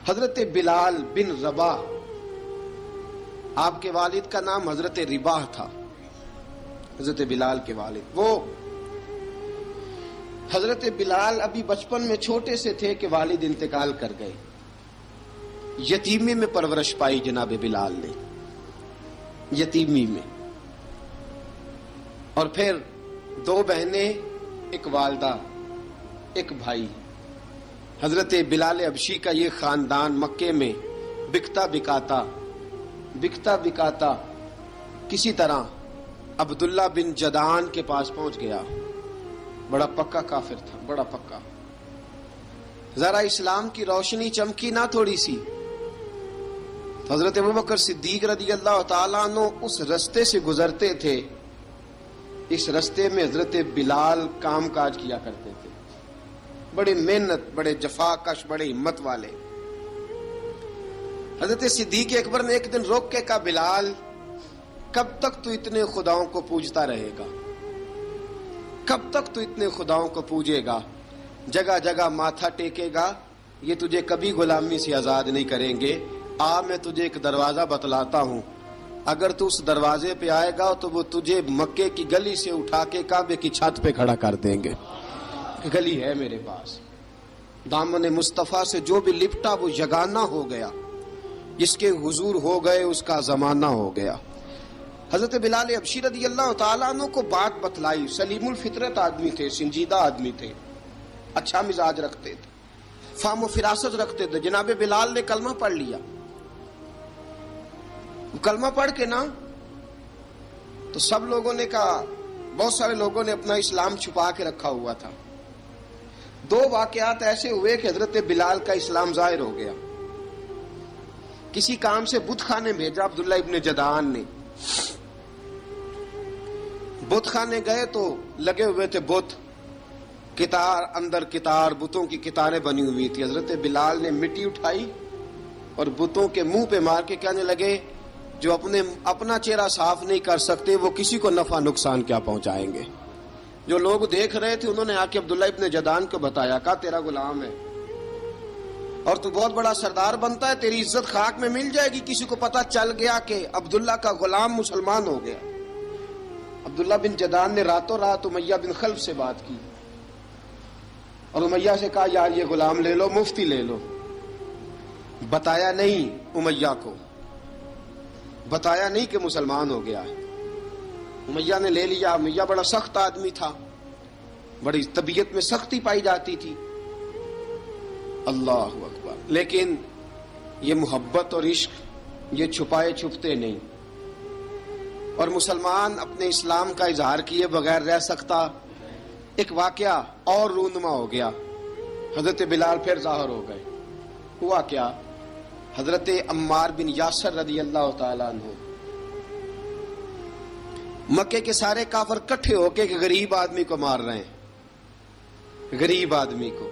حضرت بلال بن رباح، آپ کے والد کا نام حضرت رباح تھا، حضرت بلال کے والد۔ وہ حضرت بلال ابھی بچپن میں چھوٹے سے تھے کہ والد انتقال کر گئے، یتیمی میں پرورش پائی جناب بلال نے، یتیمی میں، اور پھر 2 بہنیں، ایک والدہ، ایک بھائی۔ حضرت بلال حبشی کا یہ خاندان مکے میں بکتا بکاتا کسی طرح عبداللہ بن جدعان کے پاس پہنچ گیا۔ بڑا پکا کافر تھا، بڑا پکا۔ ذرا اسلام کی روشنی چمکی نہ تھوڑی سی، حضرت ابوبکر صدیق رضی اللہ تعالیٰ عنہ اس رستے سے گزرتے تھے، اس رستے میں حضرت بلال کام کاج کیا کرتے تھے، بڑے محنت، بڑے جفاکش، بڑے ہمت والے۔ حضرت صدیق اکبر نے ایک دن روک کے کہا، بلال کب تک تو اتنے خداؤں کو پوجتا رہے گا؟ کب تک تو اتنے خداؤں کو پوجے گا، جگہ جگہ ماتھا ٹیکے گا؟ یہ تجھے کبھی غلامی سے آزاد نہیں کریں گے۔ میں تجھے ایک دروازہ بتلاتا ہوں، اگر تو اس دروازے پہ آئے گا تو وہ تجھے مکے کی گلی سے اٹھا کے کعبے کی چھت پہ کھڑا کر دیں گے۔ گلی ہے میرے پاس، دامن مصطفیٰ سے جو بھی لپٹا وہ یگانہ ہو گیا، جس کے حضور ہو گئے اس کا زمانہ ہو گیا۔ حضرت بلال حبشی رضی اللہ تعالیٰ عنہ کو بات بتلائی، سلیم الفطرت آدمی تھے، سنجیدہ آدمی تھے، اچھا مزاج رکھتے تھے، فہم و فراست رکھتے تھے۔ جناب بلال نے کلمہ پڑھ لیا، کلمہ پڑھ کے نا تو سب لوگوں نے کہا، بہت سارے لوگوں نے اپنا اسلام چھپا کے رکھا ہوا تھا۔ 2 واقعات ایسے ہوئے کہ حضرت بلال کا اسلام ظاہر ہو گیا۔ کسی کام سے بت خانے بھیجا عبداللہ ابن جدعان نے، بت خانے گئے تو لگے ہوئے تھے بت، کتار اندر کتار، بتوں کی کتاریں بنی ہوئی تھی۔ حضرت بلال نے مٹی اٹھائی اور بتوں کے منہ پہ مار کے کہنے لگے، جو اپنا چہرہ صاف نہیں کر سکتے وہ کسی کو نفع نقصان کیا پہنچائیں گے۔ جو لوگ دیکھ رہے تھے انہوں نے آ کے عبداللہ ابن جدعان کو بتایا، کہا تیرا غلام ہے اور تو بہت بڑا سردار بنتا ہے، تیری عزت خاک میں مل جائے گی کسی کو پتہ چل گیا کہ عبداللہ کا غلام مسلمان ہو گیا۔ عبداللہ بن جدعان نے راتوں رات امیہ بن خلف سے بات کی اور امیہ سے کہا، یار یہ غلام لے لو، مفتی لے لو۔ بتایا نہیں امیہ کو، بتایا نہیں کہ مسلمان ہو گیا ہے۔ امیہ نے لے لیا۔ امیہ بڑا سخت آدمی تھا، بڑی طبیعت میں سختی پائی جاتی تھی، اللہ اکبر۔ لیکن یہ محبت اور عشق یہ چھپائے چھپتے نہیں، اور مسلمان اپنے اسلام کا اظہار کیے بغیر رہ سکتا۔ ایک واقعہ اور رونما ہو گیا، حضرت بلال پھر ظاہر ہو گئے۔ ہوا کیا؟ حضرت عمار بن یاسر رضی اللہ تعالیٰ عنہ، مکے کے سارے کافر کٹھے ہو کے ایک غریب آدمی کو مار رہے ہیں، غریب آدمی کو۔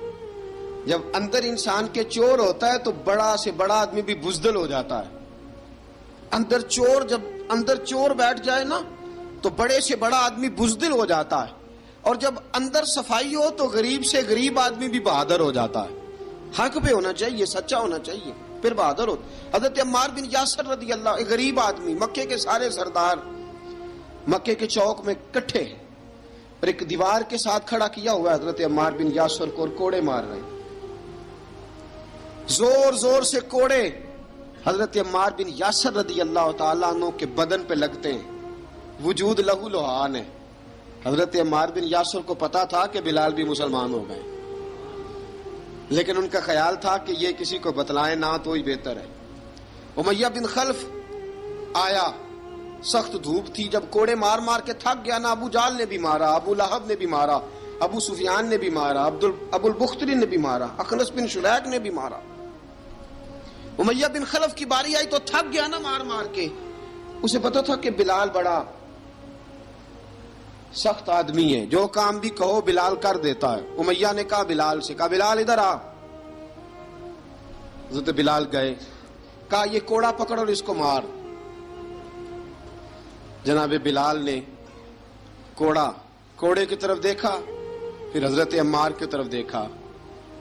جب اندر انسان کے چور ہوتا ہے تو بڑا سے بڑا آدمی بھی بزدل ہو جاتا ہے۔ جب اندر چور بیٹھ جائے نا تو بڑے سے بڑا آدمی بزدل ہو جاتا ہے، اور جب اندر صفائی ہو تو غریب سے غریب آدمی بھی بہادر ہو جاتا ہے۔ حق پہ ہونا چاہیے، سچا ہونا چاہیے، پھر بہادر ہو۔ حضرت عمار بن یاسر رضی اللہ، ایک غریب آدمی، مکے کے سارے سردار مکے کے چوک میں کٹھے ہیں اور ایک دیوار کے ساتھ کھڑا کیا ہوا ہے حضرت عمار بن یاسر کو، اور کوڑے مار رہے ہیں، زور زور سے کوڑے حضرت عمار بن یاسر رضی اللہ تعالیٰ عنہ کے بدن پہ لگتے ہیں، وجود لہو لہان ہے۔ حضرت عمار بن یاسر کو پتا تھا کہ بلال بھی مسلمان ہو گئے، لیکن ان کا خیال تھا کہ یہ کسی کو بتلائیں نہ تو ہی بہتر ہے۔ امیہ بن خلف آیا، سخت دھوپ تھی، جب کوڑے مار مار کے تھک گیا نا، ابو جال نے بھی مارا، ابو لہب نے بھی مارا، ابو سفیان نے بھی مارا، ابو البختری نے بھی مارا، اخنس بن شلیک نے بھی مارا۔ امیہ بن خلف کی باری آئی تو تھک گیا نا مار مار کے، اسے پتا تھا کہ بلال بڑا سخت آدمی ہے، جو کام بھی کہو بلال کر دیتا ہے۔ امیہ نے کہا بلال سے، کہا بلال ادھر آ۔ حضرت بلال گئے، کہا یہ کوڑا پکڑ اور اس کو مار۔ جناب بلال نے کوڑے کی طرف دیکھا، پھر حضرت عمار کی طرف دیکھا،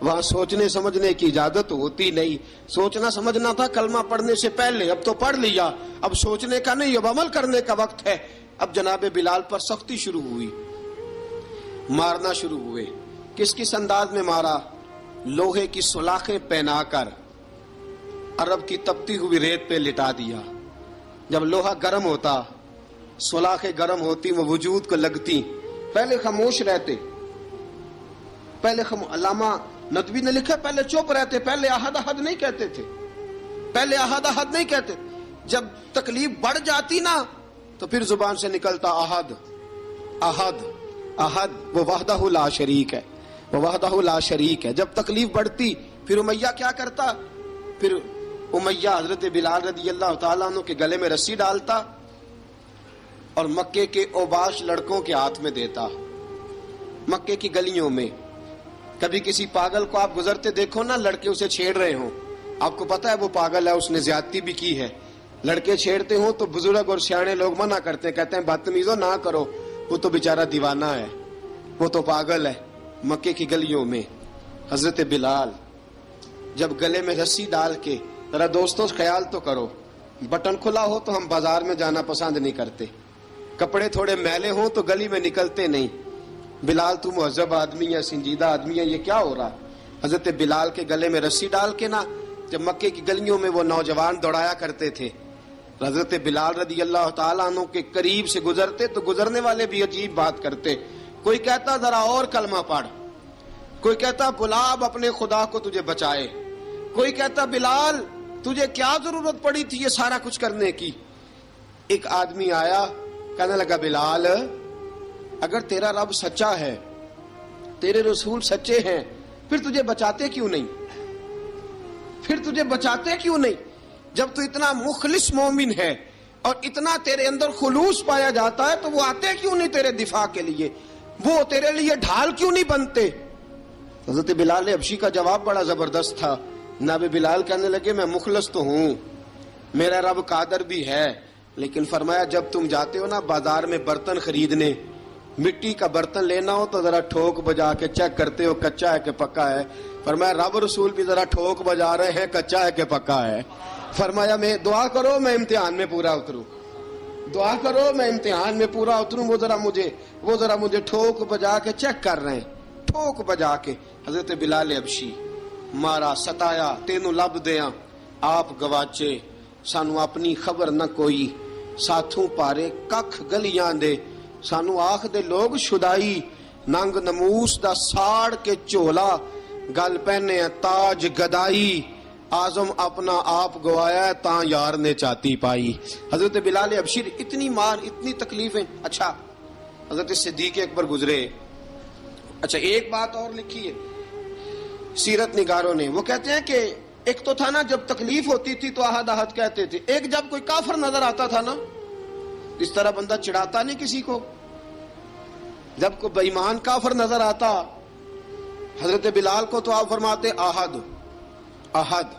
وہاں سوچنے سمجھنے کی اجازت ہوتی نہیں. سوچنا سمجھنا تھا کلمہ پڑھنے سے پہلے، اب تو پڑھ لیا، اب سوچنے کا نہیں، اب عمل کرنے کا وقت ہے. اب جناب بلال پر سختی شروع ہوئی، مارنا شروع ہوئے. کس انداز میں مارا؟ لوہے کی سلاخیں پہنا کر عرب کی تپتی ہوئی ریت پہ لٹا دیا. جب لوہا گرم ہوتا، سلاخیں گرم ہوتی، وہ وجود کو لگتی. پہلے خاموش رہتے، پہلے علامہ ندوی نے لکھا پہلے چپ رہتے، پہلے احد احد نہیں کہتے تھے، پہلے احد احد نہیں کہتے. جب تکلیف بڑھ جاتی نا تو پھر زبان سے نکلتا احد احد احد. وہ وحدہ لا شریک ہے، وہ وحدہ لا شریک ہے. جب تکلیف بڑھتی پھر امیہ کیا کرتا؟ پھر امیہ حضرت بلال رضی اللہ تعالیٰ عنہ کے گلے میں رسی ڈالتا اور مکے کے اوباش لڑکوں کے ہاتھ میں دیتا. مکے کی گلیوں میں کبھی کسی پاگل کو آپ گزرتے دیکھو نا، لڑکے اسے چھیڑ رہے ہوں، آپ کو پتا ہے وہ پاگل ہے، اس نے زیادتی بھی کی ہے. لڑکے چھیڑتے ہوں تو بزرگ اور سیانے لوگ منع کرتے ہیں، کہتے ہیں بدتمیزوں نہ کرو، وہ تو بیچارہ دیوانہ ہے، وہ تو پاگل ہے. مکے کی گلیوں میں حضرت بلال جب گلے میں رسی ڈال کے، ذرا دوستوں خیال تو کرو، بٹن کھلا ہو تو ہم بازار میں جانا پسند نہیں کرتے، کپڑے تھوڑے میلے ہوں تو گلی میں نکلتے نہیں. بلال تو مہذب آدمی ہے، سنجیدہ آدمی ہے، یہ کیا ہو رہا؟ حضرت بلال کے گلے میں رسی ڈال کے نا، جب مکے کی گلیوں میں وہ نوجوان دوڑایا کرتے تھے، حضرت بلال رضی اللہ تعالیٰ عنہ کے قریب سے گزرتے تو گزرنے والے بھی عجیب بات کرتے. کوئی کہتا ذرا اور کلمہ پڑھ، کوئی کہتا بلا اب اپنے خدا کو تجھے بچائے، کوئی کہتا بلال تجھے کیا ضرورت پڑی تھی یہ سارا کچھ کرنے کی. ایک آدمی آیا کہنے لگا بلال اگر تیرا رب سچا ہے، تیرے رسول سچے ہیں، پھر تجھے بچاتے کیوں نہیں؟ پھر تجھے بچاتے کیوں نہیں؟ جب تو اتنا مخلص مومن ہے اور اتنا تیرے اندر خلوص پایا جاتا ہے تو وہ آتے کیوں نہیں تیرے دفاع کے لیے؟ وہ تیرے لیے ڈھال کیوں نہیں بنتے؟ حضرت بلال حبشی کا جواب بڑا زبردست تھا. جناب بلال کہنے لگے میں مخلص تو ہوں، میرا رب قادر بھی ہے، لیکن فرمایا جب تم جاتے ہو نا بازار میں برتن خریدنے، مٹی کا برتن لینا ہو تو ذرا ٹھوک بجا کے چیک کرتے ہو کچا ہے کہ پکا ہے. فرمایا رب رسول بھی ذرا ٹھوک بجا رہے ہیں کچا ہے کہ پکا ہے. فرمایا میں دعا کرو میں امتحان میں پورا اتروں، دعا کرو میں امتحان میں پورا اتروں. وہ ذرا مجھے ٹھوک بجا کے چیک کر رہے ہیں، ٹھوک بجا کے. حضرت بلال حبشی مارا ستایا تینوں لب دیاں آپ گواچے، سانو اپنی خبر نہ کوئی، ساتھوں پارے ککھ گلیاں دے، سانو آخ دے لوگ شدائی، ننگ نموس دا ساڑ کے چولا، گل پہنے تاج گدائی، آزم اپنا آپ گوایا ہے تاں یار نے چاتی پائی. حضرت بلال حبشی اتنی مار اتنی تکلیفیں. اچھا حضرت صدیق اکبر گزرے. اچھا ایک بات اور لکھی ہے سیرت نگاروں نے، وہ کہتے ہیں کہ ایک تو تھا نا جب تکلیف ہوتی تھی تو احد احد کہتے تھے، ایک جب کوئی کافر نظر آتا تھا نا، اس طرح بندہ چڑھاتا نہیں کسی کو، جب کوئی بے ایمان کافر نظر آتا حضرت بلال کو تو آپ فرماتے احد احد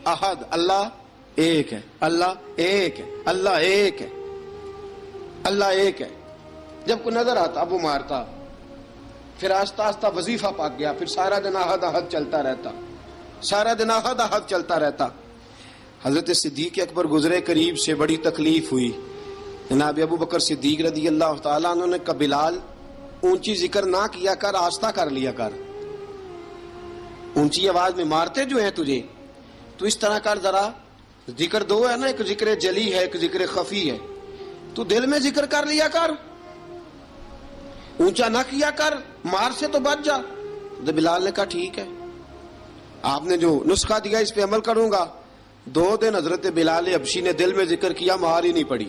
احد، اللہ ایک ہے، اللہ ایک ہے، اللہ ایک ہے، اللہ ایک ہے. جب کوئی نظر آتا اب وہ مارتا. پھر آہستہ آہستہ وظیفہ پاک گیا، پھر سارا دن احد احد چلتا رہتا، سارا دن احد احد چلتا رہتا. حضرت صدیق اکبر گزرے قریب سے، بڑی تکلیف ہوئی. جناب ابو بکر صدیق رضی اللہ تعالیٰ عنہ نے کہا بلال اونچی ذکر نہ کیا کر، آہستہ کر لیا کر، اونچی آواز میں مارتے جو ہیں تجھے تو اس طرح کر، ذرا ذکر دو ہے نا، ایک ذکر جلی ہے ایک ذکر خفی ہے، تو دل میں ذکر کر لیا کر، اونچا نہ کیا کر، مار سے تو بچ جا. تو بلال نے کہا ٹھیک ہے، آپ نے جو نسخہ دیا اس پہ عمل کروں گا. 2 دن حضرت بلال حبشی نے دل میں ذکر کیا، مار ہی نہیں پڑی،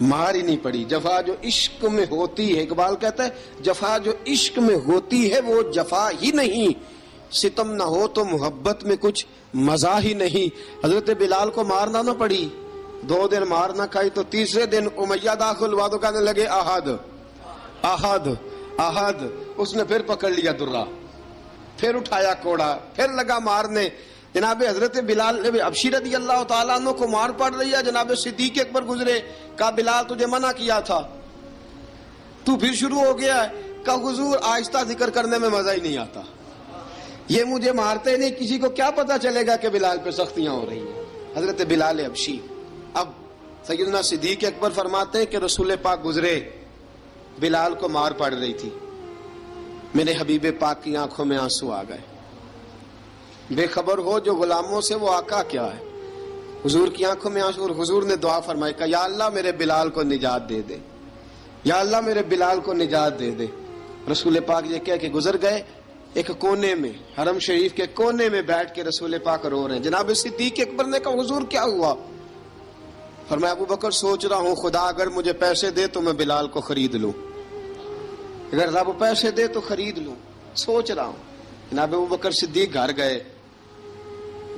مار ہی نہیں پڑی. جفا جو عشق میں ہوتی ہے، اقبال کہتا ہے جفا جو عشق میں ہوتی ہے وہ جفا ہی نہیں، ستم نہ ہو تو محبت میں کچھ مزہ ہی نہیں. حضرت بلال کو مارنا نہ پڑی، 2 دن مار نہ کھائی تو تیسرے دن امیہ داخل ہوا تو کہنے لگے احد احد احد. اس نے پھر پکڑ لیا درہ، پھر اٹھایا کوڑا، پھر لگا مارنے. جناب حضرت بلال حبشی رضی اللہ تعالیٰ عنہ کو مار پڑ رہی ہے. جناب صدیق اکبر گزرے، کہا بلال تجھے منع کیا تھا، تو پھر شروع ہو گیا ہے. کہا حضور آہستہ ذکر کرنے میں مزہ ہی نہیں آتا، یہ مجھے مارتے نہیں، کسی کو کیا پتا چلے گا کہ بلال پہ سختیاں ہو رہی ہیں. حضرت بلال حبشی. اب سیدنا صدیق اکبر فرماتے ہیں کہ رسول پاک گزرے، بلال کو مار پڑ رہی تھی، میرے حبیب پاک کی آنکھوں میں آنسو آ گئے. بے خبر ہو جو غلاموں سے وہ آقا کیا ہے. حضور کی آنکھوں میں آنسو، اور حضور نے دعا فرمائی کہ یا اللہ میرے بلال کو نجات دے دے، یا اللہ میرے بلال کو نجات دے دے. رسول پاک یہ کہہ کے گزر گئے. ایک کونے میں، حرم شریف کے کونے میں بیٹھ کے رسول پاک رو رہے ہیں. جناب صدیق اکبر نے کہا حضور کیا ہوا؟ فرمایا ابو بکر سوچ رہا ہوں خدا اگر مجھے پیسے دے تو میں بلال کو خرید لوں، اگر رب پیسے دے تو خرید لوں، سوچ رہا ہوں. جناب ابو بکر صدیق گھر گئے،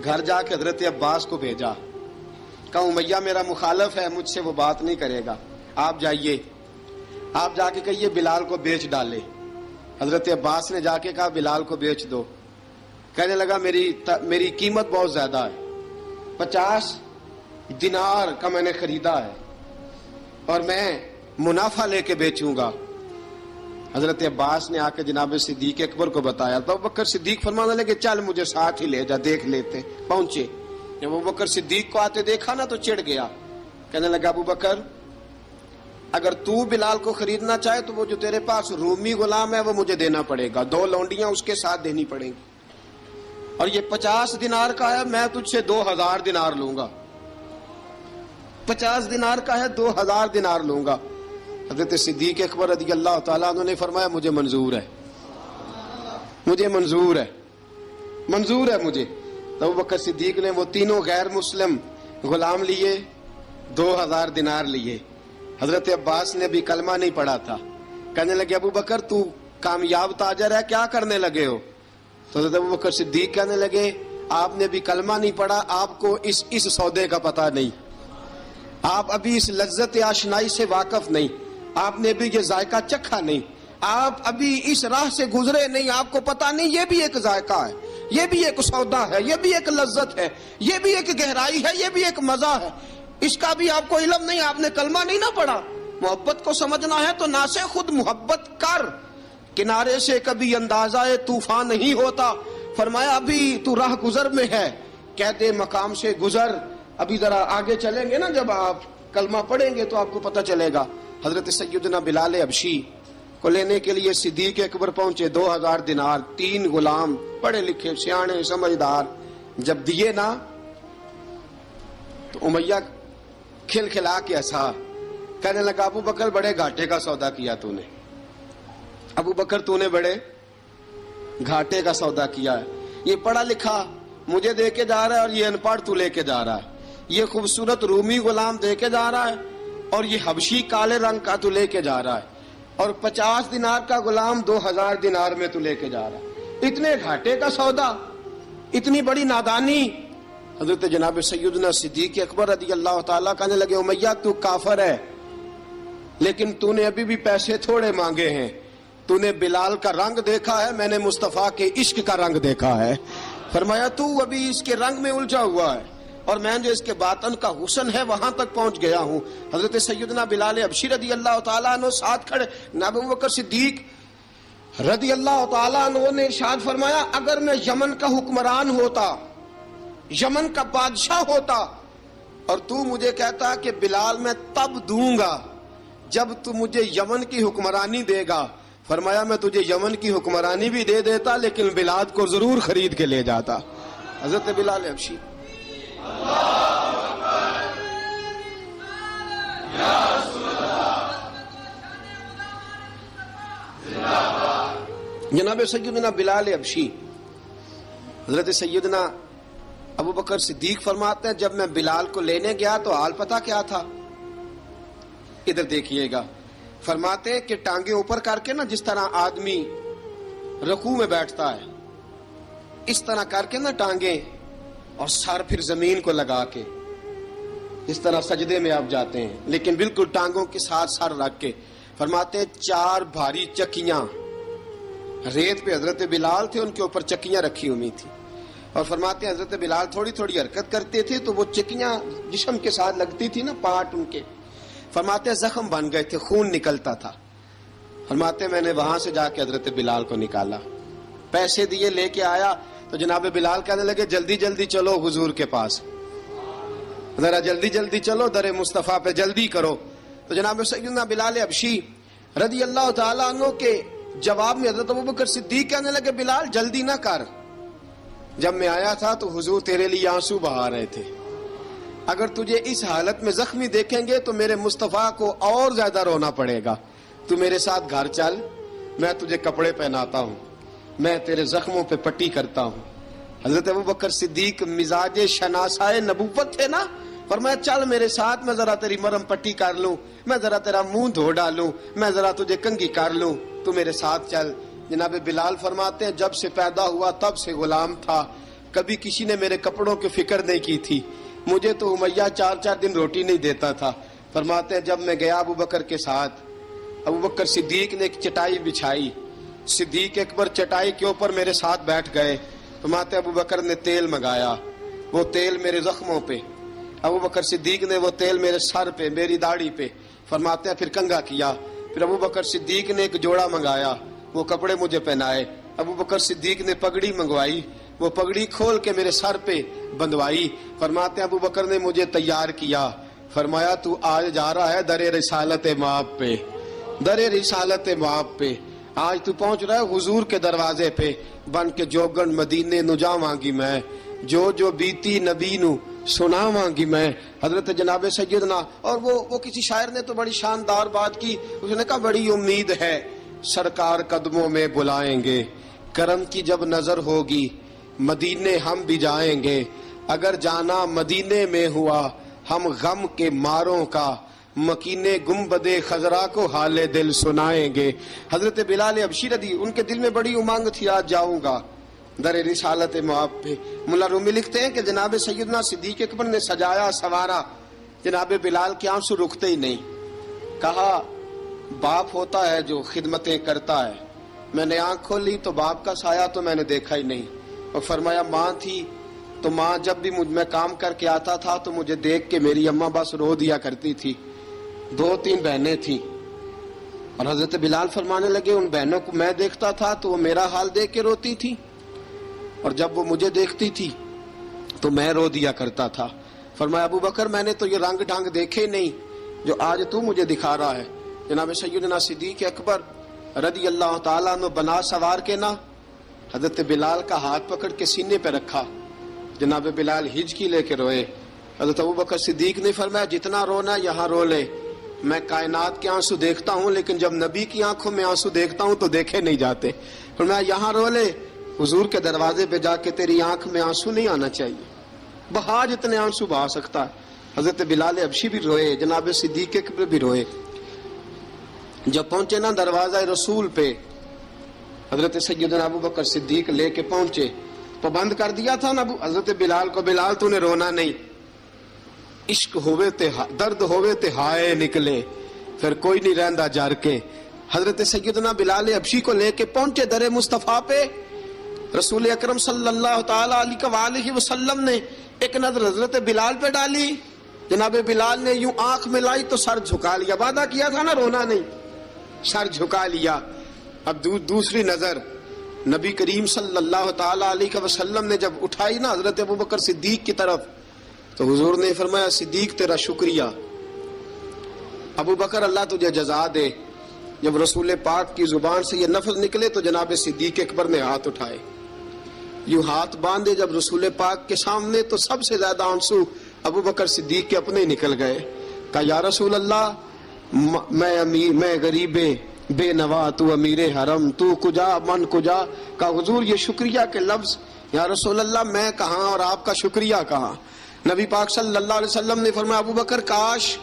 گھر جا کے حضرت عباس کو بھیجا، کہا امیہ میرا مخالف ہے، مجھ سے وہ بات نہیں کرے گا، آپ جائیے، آپ جا کے کہیے بلال کو بیچ ڈالے. حضرت عباس نے جا کے کہا بلال کو بیچ دو. کہنے لگا میری قیمت بہت زیادہ ہے، 50 دینار کا میں نے خریدا ہے اور میں منافع لے کے بیچوں گا. حضرت عباس نے آ کے جناب صدیق اکبر کو بتایا تو ابو بکر صدیق فرمانے لگے چل مجھے ساتھ ہی لے جا، دیکھ لیتے. پہنچے، جب ابو بکر صدیق کو آتے دیکھا نا تو چڑ گیا. کہنے لگا ابو بکر اگر تو بلال کو خریدنا چاہے تو وہ جو تیرے پاس رومی غلام ہے وہ مجھے دینا پڑے گا، 2 لونڈیاں اس کے ساتھ دینی پڑیں گی، اور یہ 50 دینار کا ہے، میں تجھ سے 2000 دینار لوں گا. 50 دینار کا ہے، 2000 دینار لوں گا. حضرت صدیق اکبر رضی اللہ تعالیٰ عنہ نے فرمایا مجھے منظور ہے، مجھے منظور ہے، منظور ہے مجھے. تو ابو بکر صدیق نے وہ تینوں غیر مسلم غلام لیے، 2000 دینار لیے. حضرت عباس نے بھی کلمہ نہیں پڑھا تھا. کہنے لگے ابو بکر تو کامیاب تاجر ہے، کیا کرنے لگے ہو؟ تو حضرت ابو بکر صدیق کہنے لگے آپ نے بھی کلمہ نہیں پڑھا، آپ کو اس سودے کا پتہ نہیں، آپ ابھی اس لذت آشنائی سے واقف نہیں، آپ نے بھی یہ ذائقہ چکھا نہیں، آپ ابھی اس راہ سے گزرے نہیں، آپ کو پتہ نہیں یہ بھی ایک ذائقہ ہے، یہ بھی ایک سودا ہے، یہ بھی ایک لذت ہے، یہ بھی ایک گہرائی ہے، یہ بھی ایک مزہ ہے، اس کا بھی آپ کو علم نہیں، آپ نے کلمہ نہیں نہ پڑھا. محبت کو سمجھنا ہے تو نہ سے خود محبت کر، کنارے سے کبھی اندازہ طوفان نہیں ہوتا. فرمایا ابھی تو راہ گزر میں ہے، کہتے مقام سے گزر، ابھی ذرا آگے چلیں گے نا، جب آپ کلمہ پڑھیں گے تو آپ کو پتہ چلے گا. حضرت سیدنا بلال حبشی کو لینے کے لیے صدیق اکبر پہنچے، 2000 دینار، 3 غلام پڑھے لکھے سیانے سمجھدار. جب دیے نا تو امیہ کھلکھلا کے ہنسا، کہنے لگا ابو بکر بڑے گھاٹے کا سودا کیا تو نے، ابو بکر تو نے بڑے گھاٹے کا سودا کیا ہے. یہ پڑھا لکھا مجھے دے کے جا رہا ہے اور یہ ان پڑھ تو لے کے جا رہا ہے، یہ خوبصورت رومی غلام دے کے جا رہا ہے اور یہ حبشی کالے رنگ کا تو لے کے جا رہا ہے، اور 50 دینار کا غلام 2000 دینار میں تو لے کے جا رہا ہے. اتنے گھاٹے کا سودا، اتنی بڑی نادانی. حضرت جناب سیدنا صدیق اکبر رضی اللہ تعالیٰ کہنے لگے امیہ تو کافر ہے، لیکن تو نے ابھی بھی پیسے تھوڑے مانگے ہیں، تو نے بلال کا رنگ دیکھا ہے، میں نے مصطفیٰ کے عشق کا رنگ دیکھا ہے. فرمایا تو ابھی اس کے رنگ میں الجھا ہوا ہے اور میں جو اس کے باطن کا حسن ہے وہاں تک پہنچ گیا ہوں. حضرت سیدنا بلال حبشی رضی اللہ تعالیٰ عنہ ساتھ کھڑے. ابو بکر صدیق رضی اللہ تعالیٰ عنہ نے ارشاد فرمایا اگر میں یمن کا حکمران ہوتا، یمن کا بادشاہ ہوتا، اور تو مجھے کہتا کہ بلال میں تب دوں گا جب تو مجھے یمن کی حکمرانی دے گا. فرمایا میں تجھے یمن کی حکمرانی بھی دے دیتا لیکن بلال کو ضرور خرید کے لے جاتا. حضرت بلال حبشی. جناب سیدنا بلال حبشی، حضرت سیدنا ابو بکر صدیق فرماتے ہیں جب میں بلال کو لینے گیا تو حال پتہ کیا تھا؟ ادھر دیکھیے گا. فرماتے ہیں کہ ٹانگیں اوپر کر کے نا، جس طرح آدمی رکوع میں بیٹھتا ہے اس طرح کر کے نا ٹانگیں، اور سر پھر زمین کو لگا کے اس طرح سجدے میں آپ جاتے ہیں، لیکن بالکل ٹانگوں کے ساتھ سر رکھ کے. فرماتے ہیں 4 بھاری چکیاں ریت پہ حضرت بلال تھے، ان کے اوپر چکیاں رکھی ہوئی تھی، اور فرماتے ہیں حضرت بلال تھوڑی تھوڑی حرکت کرتے تھے تو وہ چکیاں جسم کے ساتھ لگتی تھی نا، پارٹ ان کے. فرماتے ہیں زخم بن گئے تھے، خون نکلتا تھا. فرماتے ہیں میں نے وہاں سے جا کے حضرت بلال کو نکالا، پیسے دیے، لے کے آیا. تو جناب بلال کہنے لگے جلدی جلدی چلو حضور کے پاس، ذرا جلدی جلدی چلو، در مصطفیٰ پہ جلدی کرو۔ تو جناب سیدنا بلال حبشی رضی اللہ تعالیٰ عنہ کے جواب میں حضرت ابوبکر صدیق کہنے لگے بلال جلدی نہ کر، جب میں آیا تھا تو حضور تیرے لیے آنسو بہا رہے تھے، اگر تجھے اس حالت میں زخمی دیکھیں گے تو میرے مصطفیٰ کو اور زیادہ رونا پڑے گا، تو میرے ساتھ گھر چل، میں تجھے کپڑے پہناتا ہوں، میں تیرے زخموں پہ پٹی کرتا ہوں۔ حضرت ابوبکر صدیق مزاج شناسائے نبوت تھے نا، فرمایا چل میرے ساتھ، میں ذرا تیری مرم پٹی کر لوں، میں ذرا تیرا منہ دھو ڈالوں، میں ذرا تجھے کنگھی کر لوں، تو میرے ساتھ چل۔ جناب بلال فرماتے ہیں جب سے پیدا ہوا تب سے غلام تھا، کبھی کسی نے میرے کپڑوں کی فکر نہیں کی تھی، مجھے تو امیہ 4 دن روٹی نہیں دیتا تھا۔ فرماتے ہیں جب میں گیا ابوبکر کے ساتھ، ابوبکر صدیق نے ایک چٹائی بچھائی، صدیق اکبر چٹائی کے اوپر میرے ساتھ بیٹھ گئے۔ فرماتے ہیں ابوبکر نے تیل منگایا، وہ تیل میرے زخموں پہ، ابوبکر صدیق نے وہ تیل میرے سر پہ، میری داڑھی پہ، فرماتے ہیں پھر کنگھا کیا، پھر ابوبکر صدیق نے ایک جوڑا منگایا، وہ کپڑے مجھے پہنائے، ابوبکر صدیق نے پگڑی منگوائی، وہ پگڑی کھول کے میرے سر پہ بندھوائی۔ فرماتے ہیں ابوبکر نے مجھے تیار کیا، فرمایا تو آج جا رہا ہے در رسالت مآب پہ، در رسالت مآب پہ، آج تو پہنچ رہا ہے حضور کے دروازے پہ، بن کے جوگن مدینے نو جاواں گی میں، جو بیتی نبی نو سناواں گی میں۔ حضرت جناب سیدنا، اور وہ کسی شاعر نے تو بڑی شاندار بات کی، اس نے کہا بڑی امید ہے سرکار قدموں میں بلائیں گے، کرم کی جب نظر ہوگی مدینے ہم بھی جائیں گے، اگر جانا مدینے میں ہوا ہم غم کے ماروں کا، مکینے گنبدِ خضرا کو حال دل سنائیں گے۔ حضرت بلال حبشی رضی ان کے دل میں بڑی امنگ تھی آج جاؤں گا در رسالت مآب پہ۔ ملا رومی لکھتے ہیں کہ جناب سیدنا صدیق اکبر نے سجایا سوارا، جناب بلال کے آنسو رکتے ہی نہیں، کہا باپ ہوتا ہے جو خدمتیں کرتا ہے، میں نے آنکھ کھولی تو باپ کا سایہ تو میں نے دیکھا ہی نہیں، اور فرمایا ماں تھی تو ماں جب بھی میں کام کر کے آتا تھا تو مجھے دیکھ کے میری اماں بس رو دیا کرتی تھی، 2-3 بہنیں تھیں، اور حضرت بلال فرمانے لگے ان بہنوں کو میں دیکھتا تھا تو وہ میرا حال دیکھ کے روتی تھی، اور جب وہ مجھے دیکھتی تھی تو میں رو دیا کرتا تھا۔ فرمایا ابوبکر میں نے تو یہ رنگ ڈھنگ دیکھے نہیں جو آج تو مجھے دکھا رہا ہے۔ جناب سیدنا صدیق اکبر رضی اللہ تعالیٰ عنہ بنا سوار کے نا حضرت بلال کا ہاتھ پکڑ کے سینے پہ رکھا، جناب بلال ہجکی لے کے روئے۔ حضرت ابوبکر صدیق نے فرمایا جتنا رونا یہاں رو لے، میں کائنات کے آنسو دیکھتا ہوں لیکن جب نبی کی آنکھوں میں آنسو دیکھتا ہوں تو دیکھے نہیں جاتے، فرمایا یہاں رو لے، حضور کے دروازے پہ جا کے تیری آنکھ میں آنسو نہیں آنا چاہیے، بہا جتنے آنسو بہا سکتا ہے۔ حضرت بلال حبشی بھی روئے، جناب صدیق اکبر بھی روئے۔ جب پہنچے نا دروازہ رسول پہ، حضرت سیدنا ابوبکر صدیق لے کے پہنچے، پابند کر دیا تھا نا حضرت بلال کو، بلال تو نے رونا نہیں، عشق ہوئے تے درد ہوئے تے ہائے نکلے، پھر کوئی نہیں رہندا جار کے۔ حضرت سیدنا بلال حبشی کو لے کے پہنچے در مصطفیٰ پہ، رسول اکرم صلی اللہ تعالی علیہ وسلم نے ایک نظر حضرت بلال پہ ڈالی، جناب بلال نے یوں آنکھ ملائی تو سر جھکا لیا، وعدہ کیا تھا نا رونا نہیں، سر جھکا لیا۔ اب دوسری نظر نبی کریم صلی اللہ تعالی علیہ وسلم نے جب اٹھائی نا حضرت ابوبکر صدیق کی طرف، تو حضور نے فرمایا صدیق تیرا شکریہ، ابوبکر اللہ تجھے جزا دے۔ جب رسول پاک کی زبان سے یہ لفظ نکلے تو جناب صدیق اکبر نے ہاتھ اٹھائے، یوں ہاتھ باندھے جب رسول پاک کے سامنے، تو سب سے زیادہ آنسو ابوبکر صدیق کے اپنے نکل گئے۔ کہا یا رسول اللہ میں غریب بے نوا، تو امیر حرم، تو کجا من کجا۔ کہا حضور یہ شکریہ کے لفظ، یا رسول اللہ میں کہاں اور آپ کا شکریہ کہاں۔ نبی پاک صلی اللہ علیہ وسلم نے فرمایا ابوبکر کاش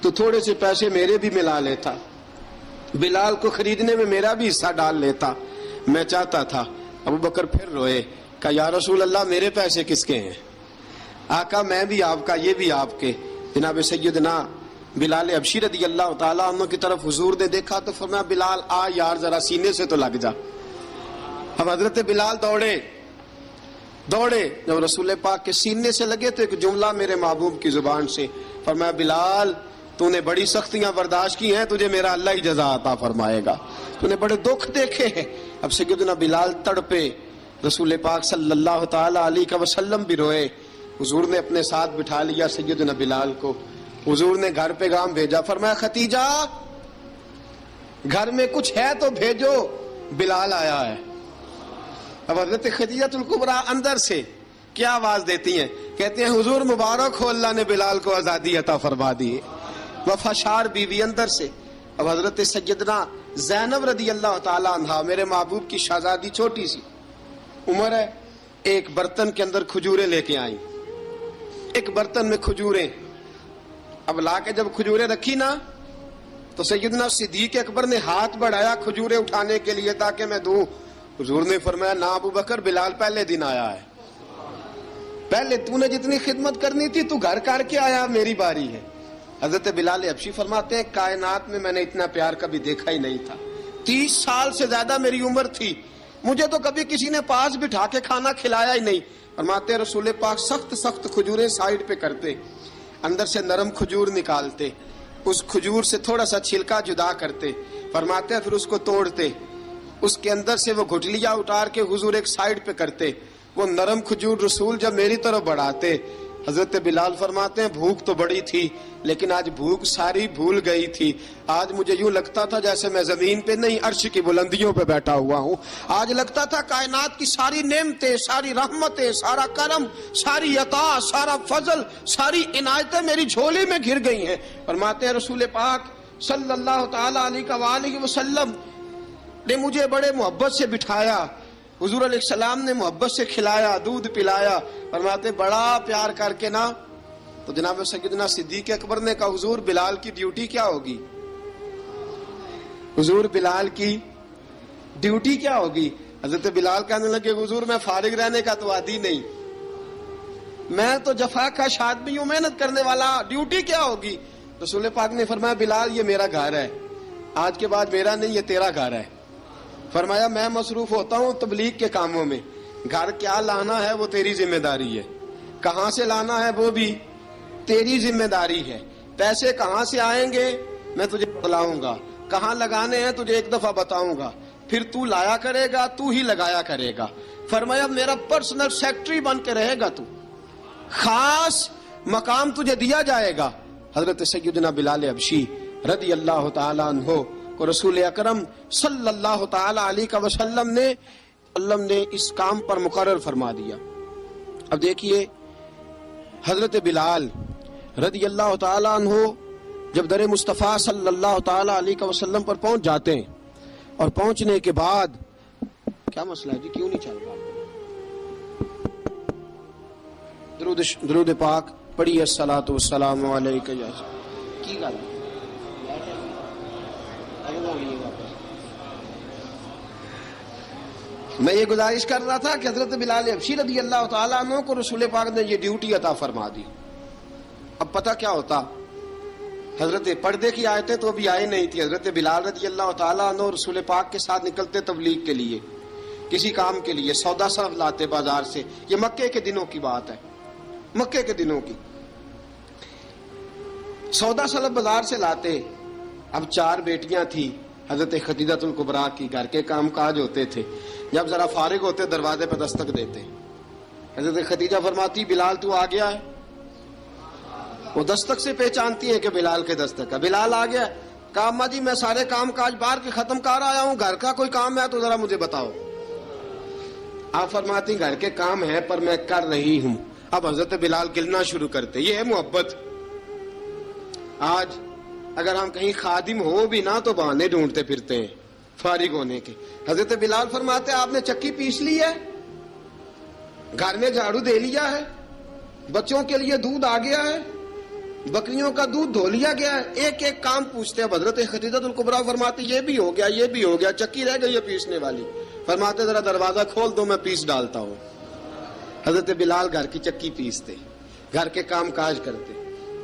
تو تھوڑے سے پیسے میرے بھی ملا لیتا، بلال کو خریدنے میں میرا بھی حصہ ڈال لیتا، میں چاہتا تھا۔ ابوبکر پھر روئے، کہا یا رسول اللہ میرے پیسے کس کے ہیں؟ آقا میں بھی آپ کا، یہ بھی آپ کے۔ جناب سیدنا بلال حبشی رضی اللہ تعالیٰ عنہ کی طرف حضور نے دیکھا تو فرمایا بلال آ یار ذرا سینے سے تو لگ جا۔ اب حضرت بلال دوڑے، جب رسول پاک کے سینے سے لگے تو ایک جملہ میرے محبوب کی زبان سے، فرمایا بلال تو نے بڑی سختیاں برداشت کی ہیں، تجھے میرا اللہ ہی جزا عطا فرمائے گا، تو نے بڑے دکھ دیکھے ہیں۔ اب سیدنا بلال تڑپے، رسول پاک صلی اللہ تعالی علیہ وسلم بھی روئے. حضور نے اپنے ساتھ بٹھا لیا سیدنا بلال کو. حضور نے گھر پیغام بھیجا, فرمایا ختیجہ گھر میں کچھ ہے تو بھیجو, بلال آیا ہے. اب حضرت خدیجہ الکبریٰ اندر سے کیا آواز دیتی ہیں, کہتے ہیں حضور مبارک ہو, اللہ نے بلال کو آزادی عطا فرما دی. وفاشار بیوی اندر سے. اب حضرت سیدنا زینب رضی اللہ تعالی عنہا, میرے محبوب کی شہزادی, چھوٹی سی عمر ہے, ایک برتن کے اندر کھجوریں لے کے آئیں. ایک برتن میں کھجوریں, اب لا کے جب کھجوریں رکھی نا تو سیدنا صدیق اکبر نے ہاتھ بڑھایا کھجوریں اٹھانے کے لیے تاکہ میں دوں. حضور نے فرمایا نا ابو بکر, بلال پہلے دن آیا ہے, پہلے تو نے جتنی خدمت کرنی تھی تو گھر کر کے آیا, میری باری ہے. حضرت بلال حبشی فرماتے ہیں کائنات میں نے اتنا پیار کبھی دیکھا ہی نہیں تھا. 30 سال سے زیادہ میری عمر تھی, مجھے تو کبھی کسی نے پاس بٹھا کے کھانا کھلایا ہی نہیں. فرماتے ہیں رسول پاک سخت سخت کھجوریں سائیڈ پہ کرتے, اندر سے نرم کھجور نکالتے, اس کھجور سے تھوڑا سا چھلکا جدا کرتے. فرماتے ہیں پھر اس کو توڑتے, اس کے اندر سے وہ گھٹلیاں اتار کے حضور ایک سائیڈ پہ کرتے. وہ نرم کھجور رسول جب میری طرف بڑھاتے, حضرت بلال فرماتے ہیں بھوک تو بڑی تھی لیکن آج بھوک ساری بھول گئی تھی. آج مجھے یوں لگتا تھا جیسے میں زمین پہ نہیں عرش کی بلندیوں پہ بیٹھا ہوا ہوں. آج لگتا تھا کائنات کی ساری نعمتیں, ساری رحمتیں, سارا کرم, ساری عطا, سارا فضل, ساری عنایتیں میری جھولی میں گھر گئی ہیں. فرماتے ہیں رسول پاک صلی اللہ تعالی علیہ وسلم نے مجھے بڑے محبت سے بٹھایا, حضور علیہ السلام نے محبت سے کھلایا, دودھ پلایا. فرماتے بڑا پیار کر کے نا, تو جناب سیدنا صدیق اکبر نے کہا حضور بلال کی ڈیوٹی کیا ہوگی, حضور بلال کی ڈیوٹی کیا ہوگی. حضرت بلال کہنے لگے حضور میں فارغ رہنے کا تو عادی نہیں, میں تو جفا کش آدمی ہوں, محنت کرنے والا, ڈیوٹی کیا ہوگی. رسول پاک نے فرمایا بلال یہ میرا گھر ہے, آج کے بعد میرا نہیں یہ تیرا گھر ہے. فرمایا میں مصروف ہوتا ہوں تبلیغ کے کاموں میں, گھر کیا لانا ہے وہ تیری ذمہ داری ہے, کہاں سے لانا ہے وہ بھی تیری ذمہ داری ہے, پیسے کہاں سے آئیں گے میں تجھے بتلاؤں گا, کہاں لگانے ہیں تجھے ایک دفعہ بتاؤں گا, پھر تو لایا کرے گا, تو ہی لگایا کرے گا. فرمایا میرا پرسنل سیکٹری بن کے رہے گا, تو خاص مقام تجھے دیا جائے گا. حضرت سیدنا بلال حبشی رضی اللہ تعالی عنہ کو رسول اکرم صلی اللہ تعالی علیہ وسلم نے اس کام پر مقرر فرما دیا. اب دیکھیے حضرت بلال رضی اللہ تعالی عنہ جب در مصطفیٰ صلی اللہ تعالی علیہ وسلم پر پہنچ جاتے ہیں, اور پہنچنے کے بعد کیا مسئلہ ہے جی, کیوں نہیں چل رہا؟ درود پاک پڑھیے الصلاۃ والسلام علیک. کی گل میں یہ گزارش کر رہا تھا کہ حضرت بلال حبشی رضی اللہ تعالیٰ عنہ کو رسول پاک نے یہ ڈیوٹی عطا فرما دی. اب پتہ کیا ہوتا, حضرت پردے کی آیتیں تو ابھی آئی نہیں تھی. حضرت بلال رضی اللہ تعالیٰ عنہ رسول پاک کے ساتھ نکلتے تبلیغ کے لیے, کسی کام کے لیے, سودا صرف لاتے بازار سے. یہ مکے کے دنوں کی بات ہے, مکے کے دنوں کی. سودا صرف بازار سے لاتے. اب 4 بیٹیاں تھی حضرت خدیجہ الکبریٰ کی, گھر کے کام کاج ہوتے تھے. جب ذرا فارغ ہوتے دروازے پہ دستک دیتے. حضرت خدیجہ فرماتی بلال تو آ گیا ہے. وہ دستک سے پہچانتی ہے کہ بلال کے دستک ہے. بلال آ گیا. کہا اماں جی میں سارے کام کاج باہر کے ختم کر آیا ہوں, گھر کا کوئی کام ہے تو ذرا مجھے بتاؤ. آپ فرماتی گھر کے کام ہے پر میں کر رہی ہوں. اب حضرت بلال گلنا شروع کرتے. یہ ہے محبت. آج اگر ہم کہیں خادم ہو بھی نہ تو بہانے ڈھونڈتے پھرتے ہیں فارغ ہونے کے. حضرت بلال فرماتے آپ نے چکی پیس لی ہے, گھر میں جھاڑو دے لیا ہے, بچوں کے لیے دودھ آ گیا ہے, بکریوں کا دودھ دھو لیا گیا ہے, ایک ایک کام پوچھتے. اب حضرت خدیجہ الکبریٰ فرماتی یہ بھی ہو گیا, یہ بھی ہو گیا, چکی رہ گئی ہے پیسنے والی. فرماتے ذرا دروازہ کھول دو میں پیس ڈالتا ہوں. حضرت بلال گھر کی چکی پیستے, گھر کے کام کاج کرتے.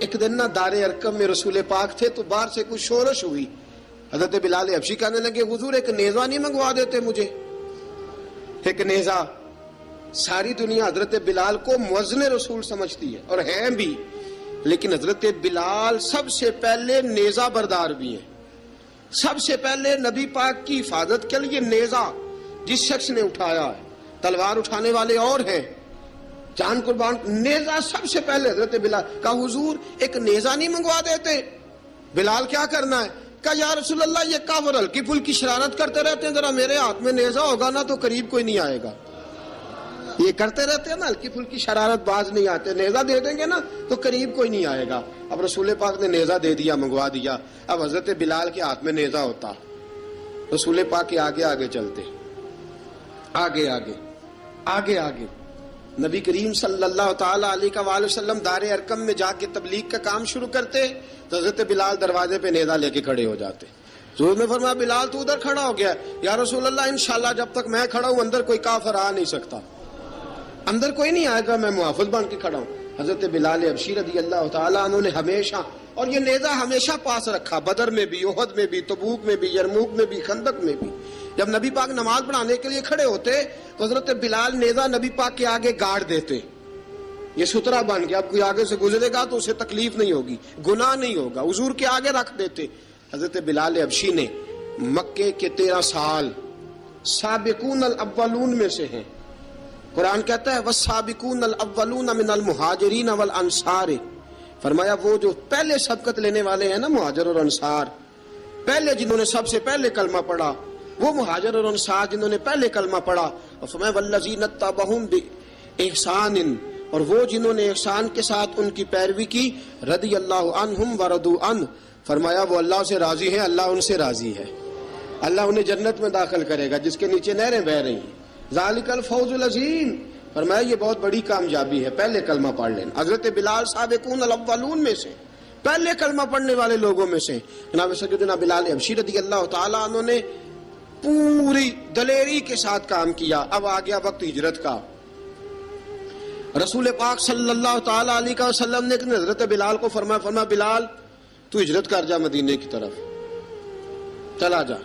ایک دن نہ دار ارقم میں رسول پاک تھے تو باہر سے کچھ شورش ہوئی. حضرت بلال حبشی کہنے لگے حضور ایک نیزہ نہیں منگوا دیتے مجھے. ایک نیزہ. ساری دنیا حضرت بلال کو مؤذن رسول سمجھتی ہے اور ہیں بھی, لیکن حضرت بلال سب سے پہلے نیزہ بردار بھی ہیں. سب سے پہلے نبی پاک کی حفاظت کے لیے نیزہ جس شخص نے اٹھایا ہے تلوار اٹھانے والے اور ہیں، جان قربان. نیزہ سب سے پہلے حضرت بلال کا حضور ایک نیزہ نہیں منگوا دیتے؟ بلال کیا کرنا ہے؟ کہا یا رسول اللہ یہ کافر ہلکی پھلکی شرارت کرتے رہتے ہیں، ذرا میرے ہاتھ میں نیزہ ہوگا نا تو قریب کوئی نہیں آئے گا. یہ کرتے رہتے ہیں نا ہلکی پھلکی شرارت، باز نہیں آتے، نیزہ دے دیں گے نا تو قریب کوئی نہیں آئے گا. اب رسول پاک نے نیزہ دے دیا، منگوا دیا. اب حضرت بلال کے ہاتھ میں نیزہ ہوتا، رسول پاک کے آگے آگے چلتے، آگے آگے آگے آگے. نبی کریم صلی اللہ تعالی علیہ وآلہ وسلم دار ارقم میں جا کے تبلیغ کا کام شروع کرتے تو حضرت بلال دروازے پہ نیزہ لے کے کھڑے ہو جاتے. حضور نے فرمایا بلال تو ادھر کھڑا ہو گیا. یا رسول اللہ انشاءاللہ جب تک میں کھڑا ہوں اندر کوئی کافر آ نہیں سکتا، اندر کوئی نہیں آئے گا، میں محافظ بن کے کھڑا ہوں. حضرت بلال حبشی رضی اللہ تعالیٰ عنہ نے ہمیشہ، اور یہ نیزہ ہمیشہ پاس رکھا، بدر میں بھی، احد میں بھی، تبوک میں بھی، یرموک میں بھی، خندق میں بھی. جب نبی پاک نماز پڑھانے کے لیے کھڑے ہوتے تو حضرت بلال نیزہ نبی پاک کے آگے گاڑ دیتے. یہ سترا بن گیا، اب کوئی آگے سے گزرے گا تو اسے تکلیف نہیں ہوگی، گناہ نہیں ہوگا، حضور کے آگے رکھ دیتے. حضرت بلال حبشی نے مکے کے 13 سال سابقون الاولون میں سے ہیں. قرآن کہتا ہے والسابقون الاولون من المہاجرین والانصار، فرمایا وہ جو پہلے سبقت لینے والے ہیں نا مہاجر اور انصار، پہلے جنہوں نے سب سے پہلے کلمہ پڑھا، وہ مہاجر اور انصار جنہوں نے پہلے کلمہ پڑھا. اور فرمایا والذین اتبعوہم بإحسان، اور وہ جنہوں نے احسان کے ساتھ ان کی پیروی کی، رضی اللہ عنہم ورضوا عنہ، فرمایا وہ اللہ سے راضی ہیں، اللہ ان سے راضی ہے، اللہ انہیں جنت میں داخل کرے گا جس کے نیچے نہریں بہہ رہی ہیں. ذالک الفوز العظیم، فرمایا یہ بہت بڑی کامیابی ہے پہلے کلمہ پڑھ لینا. حضرت بلال سابقون الاولون میں سے، پہلے کلمہ پڑھنے والے لوگوں میں سے. جناب سیدنا بلال حبشی رضی اللہ تعالیٰ عنہ نے پوری دلیری کے ساتھ کام کیا. اب آ گیا وقت ہجرت کا. رسول پاک صلی اللہ تعالی علیہ وسلم نے حضرت بلال کو فرمایا بلال تو ہجرت کر جا مدینے کی طرف، چلا جا.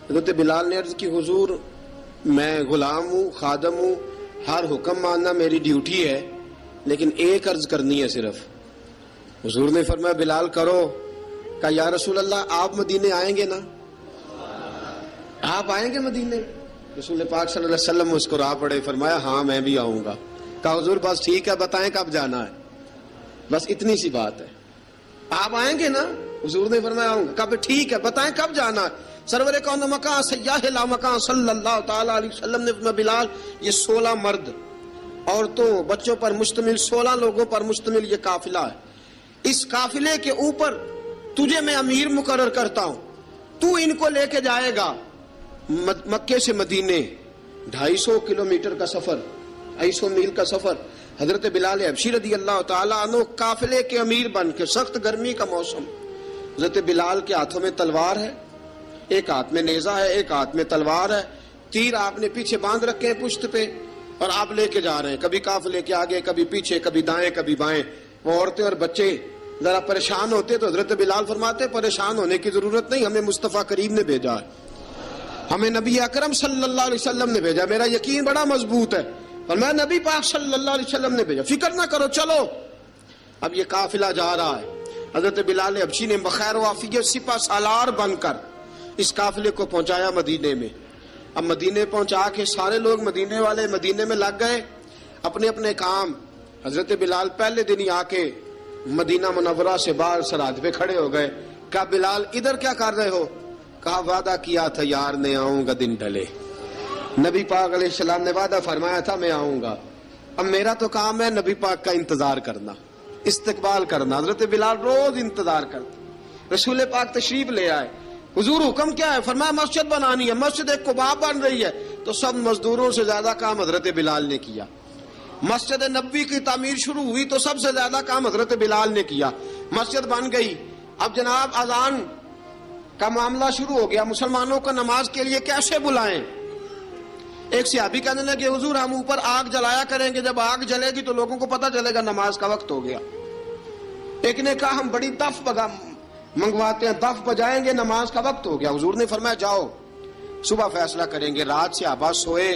حضرت بلال نے عرض کی حضور میں غلام ہوں، خادم ہوں، ہر حکم ماننا میری ڈیوٹی ہے، لیکن ایک عرض کرنی ہے صرف. حضور نے فرمایا بلال کرو. کہا یا رسول اللہ آپ مدینے آئیں گے نا؟ آپ آئیں گے مدینے؟ رسول پاک صلی اللہ علیہ وسلم مسکرا پڑے، فرمایا ہاں میں بھی آؤں گا. کہا حضور بس ٹھیک ہے، بتائیں کب جانا ہے، بس اتنی سی بات ہے. آپ آئیں گے نا؟ حضور نے فرمایا آؤں گا. کہا ٹھیک ہے بتائیں کب جانا ہے. سرور کون مکان سیاح لا مکان صلی اللہ تعالی علیہ وسلم نے فرمایا بلال یہ 16 مرد، عورتوں، بچوں پر مشتمل 16 لوگوں پر مشتمل یہ قافلہ ہے. اس قافلے کے اوپر تجھے میں امیر مقرر کرتا ہوں، تو ان کو لے کے جائے گا مکے سے مدینے 250 کلومیٹر کا سفر، 250 میل کا سفر. حضرت بلال حبشی رضی اللہ تعالیٰ عنہ قافلے کے امیر بن کے، سخت گرمی کا موسم، حضرت بلال کے ہاتھوں میں تلوار ہے، ایک ہاتھ میں نیزہ ہے، ایک ہاتھ میں تلوار ہے، تیر آپ نے پیچھے باندھ رکھے ہیں پشت پہ، اور آپ لے کے جا رہے ہیں، کبھی قافلے کے آگے، کبھی پیچھے، کبھی دائیں کبھی بائیں. وہ عورتیں اور بچے ذرا پریشان ہوتے تو حضرت بلال فرماتے پریشان ہونے کی ضرورت نہیں، ہمیں مصطفیٰ کریم نے بھیجا ہے، ہمیں نبی اکرم صلی اللہ علیہ وسلم نے بھیجا، میرا یقین بڑا مضبوط ہے، اور میں نبی پاک صلی اللہ علیہ وسلم نے بھیجا، فکر نہ کرو چلو. اب یہ قافلہ جا رہا ہے. حضرت بلال حبشی نے بخیر و عافیت سپہ سالار بن کر اس قافلے کو پہنچایا مدینے میں. اب مدینے پہنچا کے سارے لوگ مدینے والے مدینے میں لگ گئے اپنے اپنے کام. حضرت بلال پہلے دن ہی آ کے مدینہ منورہ سے باہر سرحد پہ کھڑے ہو گئے. کہا بلال ادھر کیا کر رہے ہو؟ کہا وعدہ کیا تھا یار نے آؤں گا دن ڈھلے، نبی پاک علیہ السلام نے وعدہ فرمایا تھا میں آؤں گا. اب میرا تو کام ہے نبی پاک کا انتظار کرنا، استقبال کرنا. حضرت بلال روز انتظار کرتے. رسول پاک تشریف لے آئے. حضور حکم کیا ہے؟ فرمایا مسجد بنانی ہے. مسجد قباء بن رہی ہے. تو سب مزدوروں سے زیادہ کام حضرت بلال نے کیا. مسجد نبوی کی تعمیر شروع ہوئی تو سب سے زیادہ کام حضرت بلال نے کیا. مسجد بن گئی. اب جناب اذان کا معاملہ شروع ہو گیا، مسلمانوں کو نماز کے لیے کیسے بلائیں؟ ایک صحابی کہنے لگے حضور ہم اوپر آگ جلایا کریں گے، جب آگ جلے گی تو لوگوں کو پتہ چلے گا نماز کا وقت ہو گیا. ایک نے کہا ہم بڑی دف منگواتے ہیں، دف بجائیں گے، نماز کا وقت ہو گیا. حضور نے فرمایا جاؤ صبح فیصلہ کریں گے. رات سے صحابہ سوئے.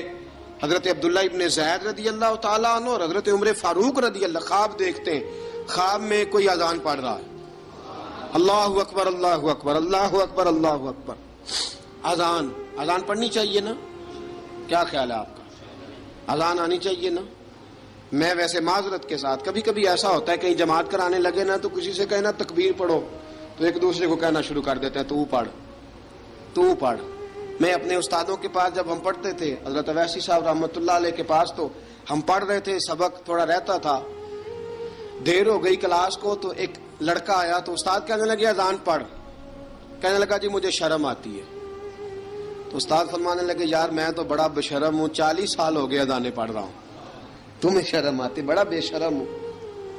حضرت عبداللہ ابن زید رضی اللہ تعالیٰ عنہ اور حضرت عمر فاروق رضی اللہ خواب دیکھتے ہیں. خواب میں کوئی اذان پڑھ رہا ہے، اللہ اکبر اللہ اکبر اللہ اکبر اللہ اکبر. اذان پڑھنی چاہیے نا. کیا خیال ہے آپ کا؟ اذان آنی چاہیے نا؟ میں ویسے معذرت کے ساتھ کبھی کبھی ایسا ہوتا ہے کہیں جماعت کرانے لگے نا تو کسی سے کہنا تکبیر پڑھو تو ایک دوسرے کو کہنا شروع کر دیتے ہیں تو پڑھ. میں اپنے استادوں کے پاس جب ہم پڑھتے تھے حضرت اویسی صاحب رحمۃ اللہ علیہ کے پاس تو ہم پڑھ رہے تھے, سبق تھوڑا رہتا تھا, دیر ہو گئی کلاس کو تو ایک لڑکا آیا تو استاد کہنے لگے اذان پڑھ. کہنے لگا جی مجھے شرم آتی ہے. تو استاد فرمانے لگے یار میں تو بڑا بشرم ہوں, 40 سال ہو گئے اذانیں پڑھ رہا ہوں, تمہیں شرم آتی؟ بڑا بے شرم ہوں,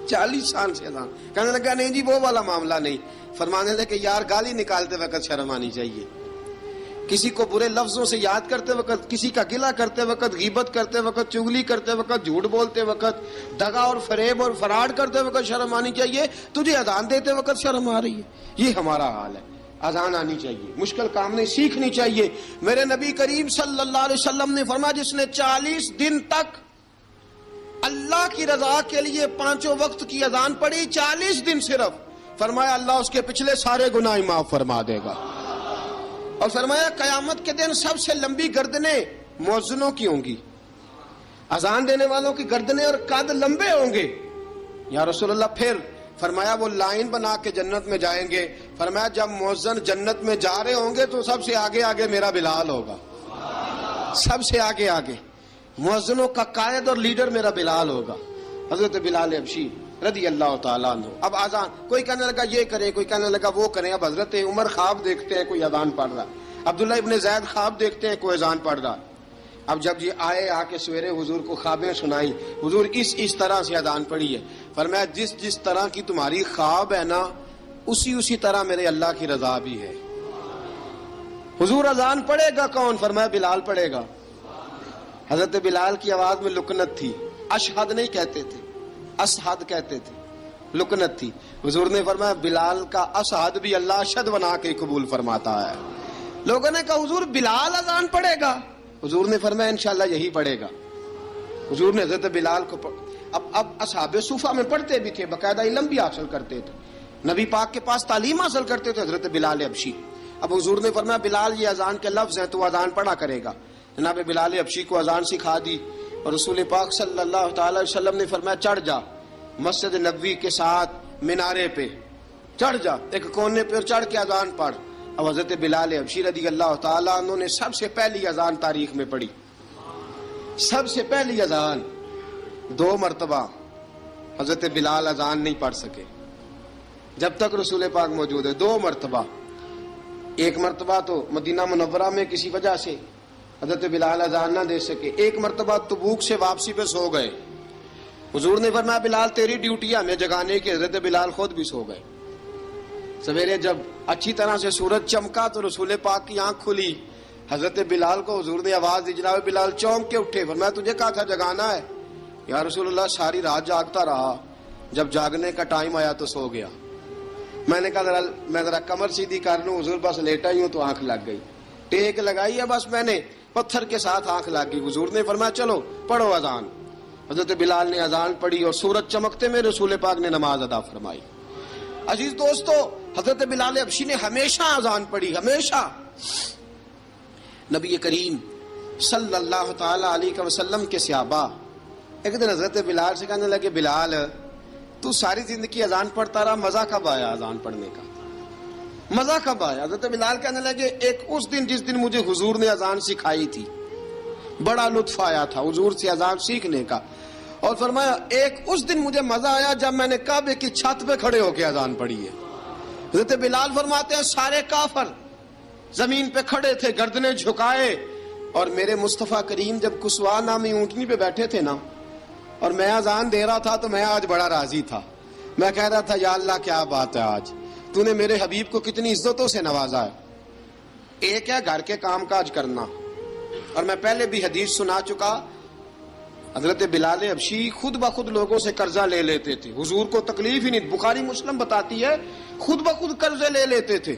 40 سال سے اذان. کہنے لگا نہیں جی وہ والا معاملہ نہیں. فرمانے لگے یار گالی نکالتے وقت شرم آنی چاہیے, کسی کو برے لفظوں سے یاد کرتے وقت, کسی کا گلہ کرتے وقت, غیبت کرتے وقت, چغلی کرتے وقت, جھوٹ بولتے وقت, دغا اور فریب اور فراڈ کرتے وقت شرم آنی چاہیے. تجھے اذان دیتے وقت شرم آ رہی ہے. یہ ہمارا حال ہے. اذان آنی چاہیے, مشکل کام نہیں, سیکھنی چاہیے. میرے نبی کریم صلی اللہ علیہ وسلم نے فرمایا جس نے 40 دن تک اللہ کی رضا کے لیے 5 وقت کی اذان پڑھی, 40 دن صرف, فرمایا اللہ اس کے پچھلے سارے گناہ معاف فرما دے گا. اور فرمایا قیامت کے دن سب سے لمبی گردنیں مؤذنوں کی ہوں گی, اذان دینے والوں کی گردنیں اور قد لمبے ہوں گے. یا رسول اللہ پھر؟ فرمایا وہ لائن بنا کے جنت میں جائیں گے. فرمایا جب مؤذن جنت میں جا رہے ہوں گے تو سب سے آگے آگے میرا بلال ہوگا, سب سے آگے آگے مؤذنوں کا قائد اور لیڈر میرا بلال ہوگا, حضرت بلال حبشی رضی اللہ تعالیٰ عنہ. اب اذان کوئی کہنے لگا یہ کریں, کوئی کہنے لگا وہ کریں. اب حضرت عمر خواب دیکھتے ہیں کوئی اذان پڑھ رہا, عبداللہ ابن زید خواب دیکھتے ہیں کوئی اذان پڑھ رہا. اب جب یہ آئے آ کے سویرے حضور کو خوابیں سنائی, حضور اس طرح سے اذان پڑھی ہے. فرمایا جس طرح کی تمہاری خواب ہے نا اسی طرح میرے اللہ کی رضا بھی ہے. حضور اذان پڑھے گا کون؟ فرمایا بلال پڑھے گا. حضرت بلال کی آواز میں لکنت تھی, اشہد نہیں کہتے تھے, اسحد کہتے تھے, لکنت تھی. حضور نے فرمایا بلال کا اسحد بھی اللہ اشہد بنا کے قبول فرماتا ہے. لوگوں نے کہا حضور بلال اذان پڑھے گا؟ حضور نے فرمایا انشاءاللہ یہی پڑھے گا. حضور نے حضرت بلال کو اب اصحاب صوفہ میں پڑھتے بھی تھے, باقاعدہ علم بھی حاصل کرتے تھے, نبی پاک کے پاس تعلیم حاصل کرتے تھے حضرت بلال حبشی. اب حضور نے فرمایا بلال یہ اذان کے لفظ ہیں تو اذان پڑھا کرے گا. جناب بلال حبشی کو اذان سکھا دی اور رسول پاک صلی اللہ تعالی وسلم نے فرمایا چڑھ جا مسجد نبوی کے ساتھ مینارے پہ, چڑھ جا ایک کونے پہ چڑھ کے اذان پڑھ. اب حضرت بلال حبشی رضی اللہ تعالیٰ عنہ نے سب سے پہلی اذان تاریخ میں پڑھی, سب سے پہلی اذان. 2 مرتبہ حضرت بلال اذان نہیں پڑھ سکے جب تک رسول پاک موجود ہے. 2 مرتبہ, ایک مرتبہ تو مدینہ منورہ میں کسی وجہ سے حضرت بلال اذان نہ دے سکے, ایک مرتبہ تبوک سے واپسی پہ سو گئے. حضور نے فرمایا بلال تیری ڈیوٹی ہے ہمیں جگانے کی. حضرت بلال خود بھی سو گئے. سویرے جب اچھی طرح سے سورج چمکا تو رسول پاک کی آنکھ کھلی, حضرت بلال کو حضور نے آواز دی, جناب بلال چونک کے اٹھے. فرمایا تجھے کہا تھا جگانا ہے. یا رسول اللہ ساری رات جاگتا رہا, جب جاگنے کا ٹائم آیا تو سو گیا. میں نے کہا میں ذرا کمر سیدھی کر لوں. حضور بس لیٹا ہی ہوں تو آنکھ لگ گئی, ٹیک لگائی ہے بس میں نے, پتھر کے ساتھ آنکھ لگ گئی. حضور نے فرمایا چلو پڑھو اذان. حضرت بلال نے اذان پڑھی اور سورج چمکتے میں رسول پاک نے نماز ادا فرمائی. عزیز دوستو حضرت بلال حبشی نے ہمیشہ اذان پڑھی, ہمیشہ. نبی کریم صلی اللہ تعالی علیہ وسلم کے صحابہ ایک دن حضرت بلال سے کہنے لگے بلال تو ساری زندگی اذان پڑھتا رہا, مزہ کب آیا اذان پڑھنے کا, مزہ کب آیا؟ حضرت بلال کہنے لگے ایک اس دن جس دن مجھے حضور نے اذان سکھائی تھی بڑا لطف آیا تھا حضور سے اذان سیکھنے کا. اور فرمایا ایک اس دن مجھے مزہ آیا جب میں نے کعبے کی چھت پہ کھڑے ہو کے اذان پڑھی ہے. حضرت بلال فرماتے ہیں سارے کافر زمین پہ کھڑے تھے گردنیں جھکائے, اور میرے مصطفیٰ کریم جب کسوا نامی اونٹنی پہ بیٹھے تھے نا اور میں اذان دے رہا تھا تو میں آج بڑا راضی تھا. میں کہہ رہا تھا یا اللہ کیا بات ہے, آج تو نے میرے حبیب کو کتنی عزتوں سے نوازا ہے. ایک ہے گھر کے کام کاج کرنا, اور میں پہلے بھی حدیث سنا چکا, حضرت بلال حبشی خود بخود لوگوں سے قرضہ لے لیتے تھے, حضور کو تکلیف ہی نہیں. بخاری مسلم بتاتی ہے خود بخود قرضے لے لیتے تھے,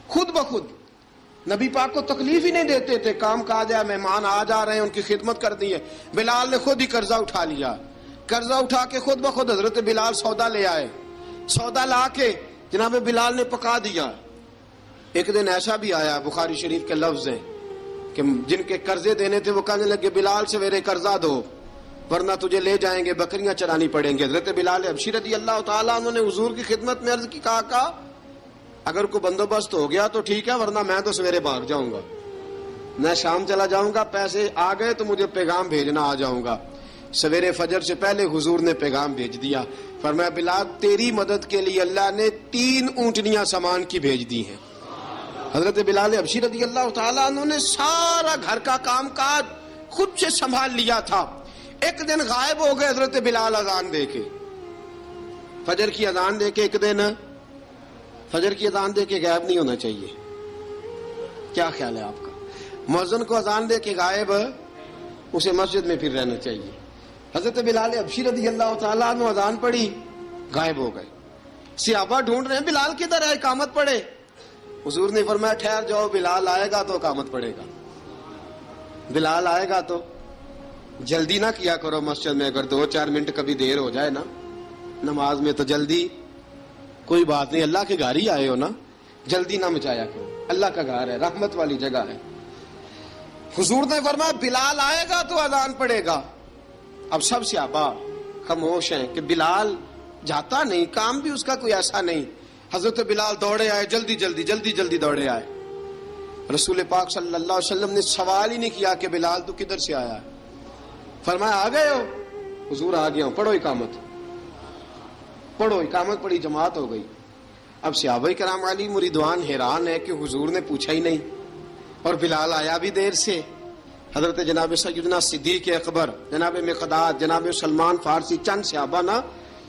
خود بخود. نبی پاک کو تکلیف ہی نہیں دیتے تھے, کام کاج ہے, مہمان آ جا رہے ہیں, ان کی خدمت کر دی ہے. بلال نے خود ہی قرضہ اٹھا لیا, قرضہ اٹھا کے خود بخود حضرت بلال سودا لے آئے, سودا لا کے جناب بلال نے پکا دیا. ایک دن ایسا بھی آیا, بخاری شریف کے لفظ ہیں کہ جن کے قرضے دینے تھے وہ کہنے لگے بلال سویرے قرضہ دو ورنہ تجھے لے جائیں گے، بکریاں چرانی پڑیں گے۔ حضرت بلال حبشی رضی اللہ تعالیٰ انہوں نے حضور کی خدمت میں عرض کی، کہا اگر کوئی بندوبست ہو گیا تو ٹھیک ہے ورنہ میں تو سویرے بھاگ جاؤں گا، میں شام چلا جاؤں گا، پیسے آ گئے تو مجھے پیغام بھیجنا، آ جاؤں گا۔ سویرے فجر سے پہلے حضور نے پیغام بھیج دیا، فرمایا بلال تیری مدد کے لیے اللہ نے 3 اونٹنیاں سامان کی بھیج دی ہیں۔ حضرت بلال حبشی رضی اللہ تعالیٰ انہوں نے سارا گھر کا کام کاج خود سے سنبھال لیا تھا۔ ایک دن غائب ہو گئے حضرت بلال اذان دے کے، فجر کی اذان دے کے، ایک دن فجر کی اذان دے کے غائب نہیں ہونا چاہیے، کیا خیال ہے آپ کا؟ مؤذن کو اذان دے کے غائب، اسے مسجد میں پھر رہنا چاہیے۔ حضرت بلال حبشی رضی اللہ تعالیٰ عنہ اذان پڑھی، غائب ہو گئے۔ صحابہ ڈھونڈ رہے ہیں بلال کدھر ہے، اقامت پڑھے۔ حضور نے فرمایا ٹھہر جاؤ، بلال آئے گا تو اقامت پڑھے گا، بلال آئے گا تو جلدی نہ کیا کرو مسجد میں، اگر 2-4 منٹ کبھی دیر ہو جائے نا نماز میں تو جلدی کوئی بات نہیں، اللہ کے گھر ہی آئے ہو نا، جلدی نہ مچایا کرو، اللہ کا گھر ہے، رحمت والی جگہ ہے۔ حضور نے فرمایا بلال آئے گا تو اذان پڑے گا۔ اب سب صحابہ خاموش ہیں کہ بلال جاتا نہیں، کام بھی اس کا کوئی ایسا نہیں۔ حضرت بلال دوڑے آئے، جلدی دوڑے آئے۔ رسول پاک صلی اللہ علیہ وسلم نے سوال ہی نہیں کیا کہ بلال تو کدھر سے آیا ہے، فرمایا آ گئے ہو؟ حضور آ گیا ہوں، پڑھو اقامت پڑھی، جماعت ہو گئی۔ اب صحابہ کرام علی مریدوان حیران ہے کہ حضور نے پوچھا ہی نہیں اور بلال آیا بھی دیر سے۔ حضرت جناب سیدنا صدیق اکبر، جناب مقداد، جناب سلمان فارسی، چند صحابہ نا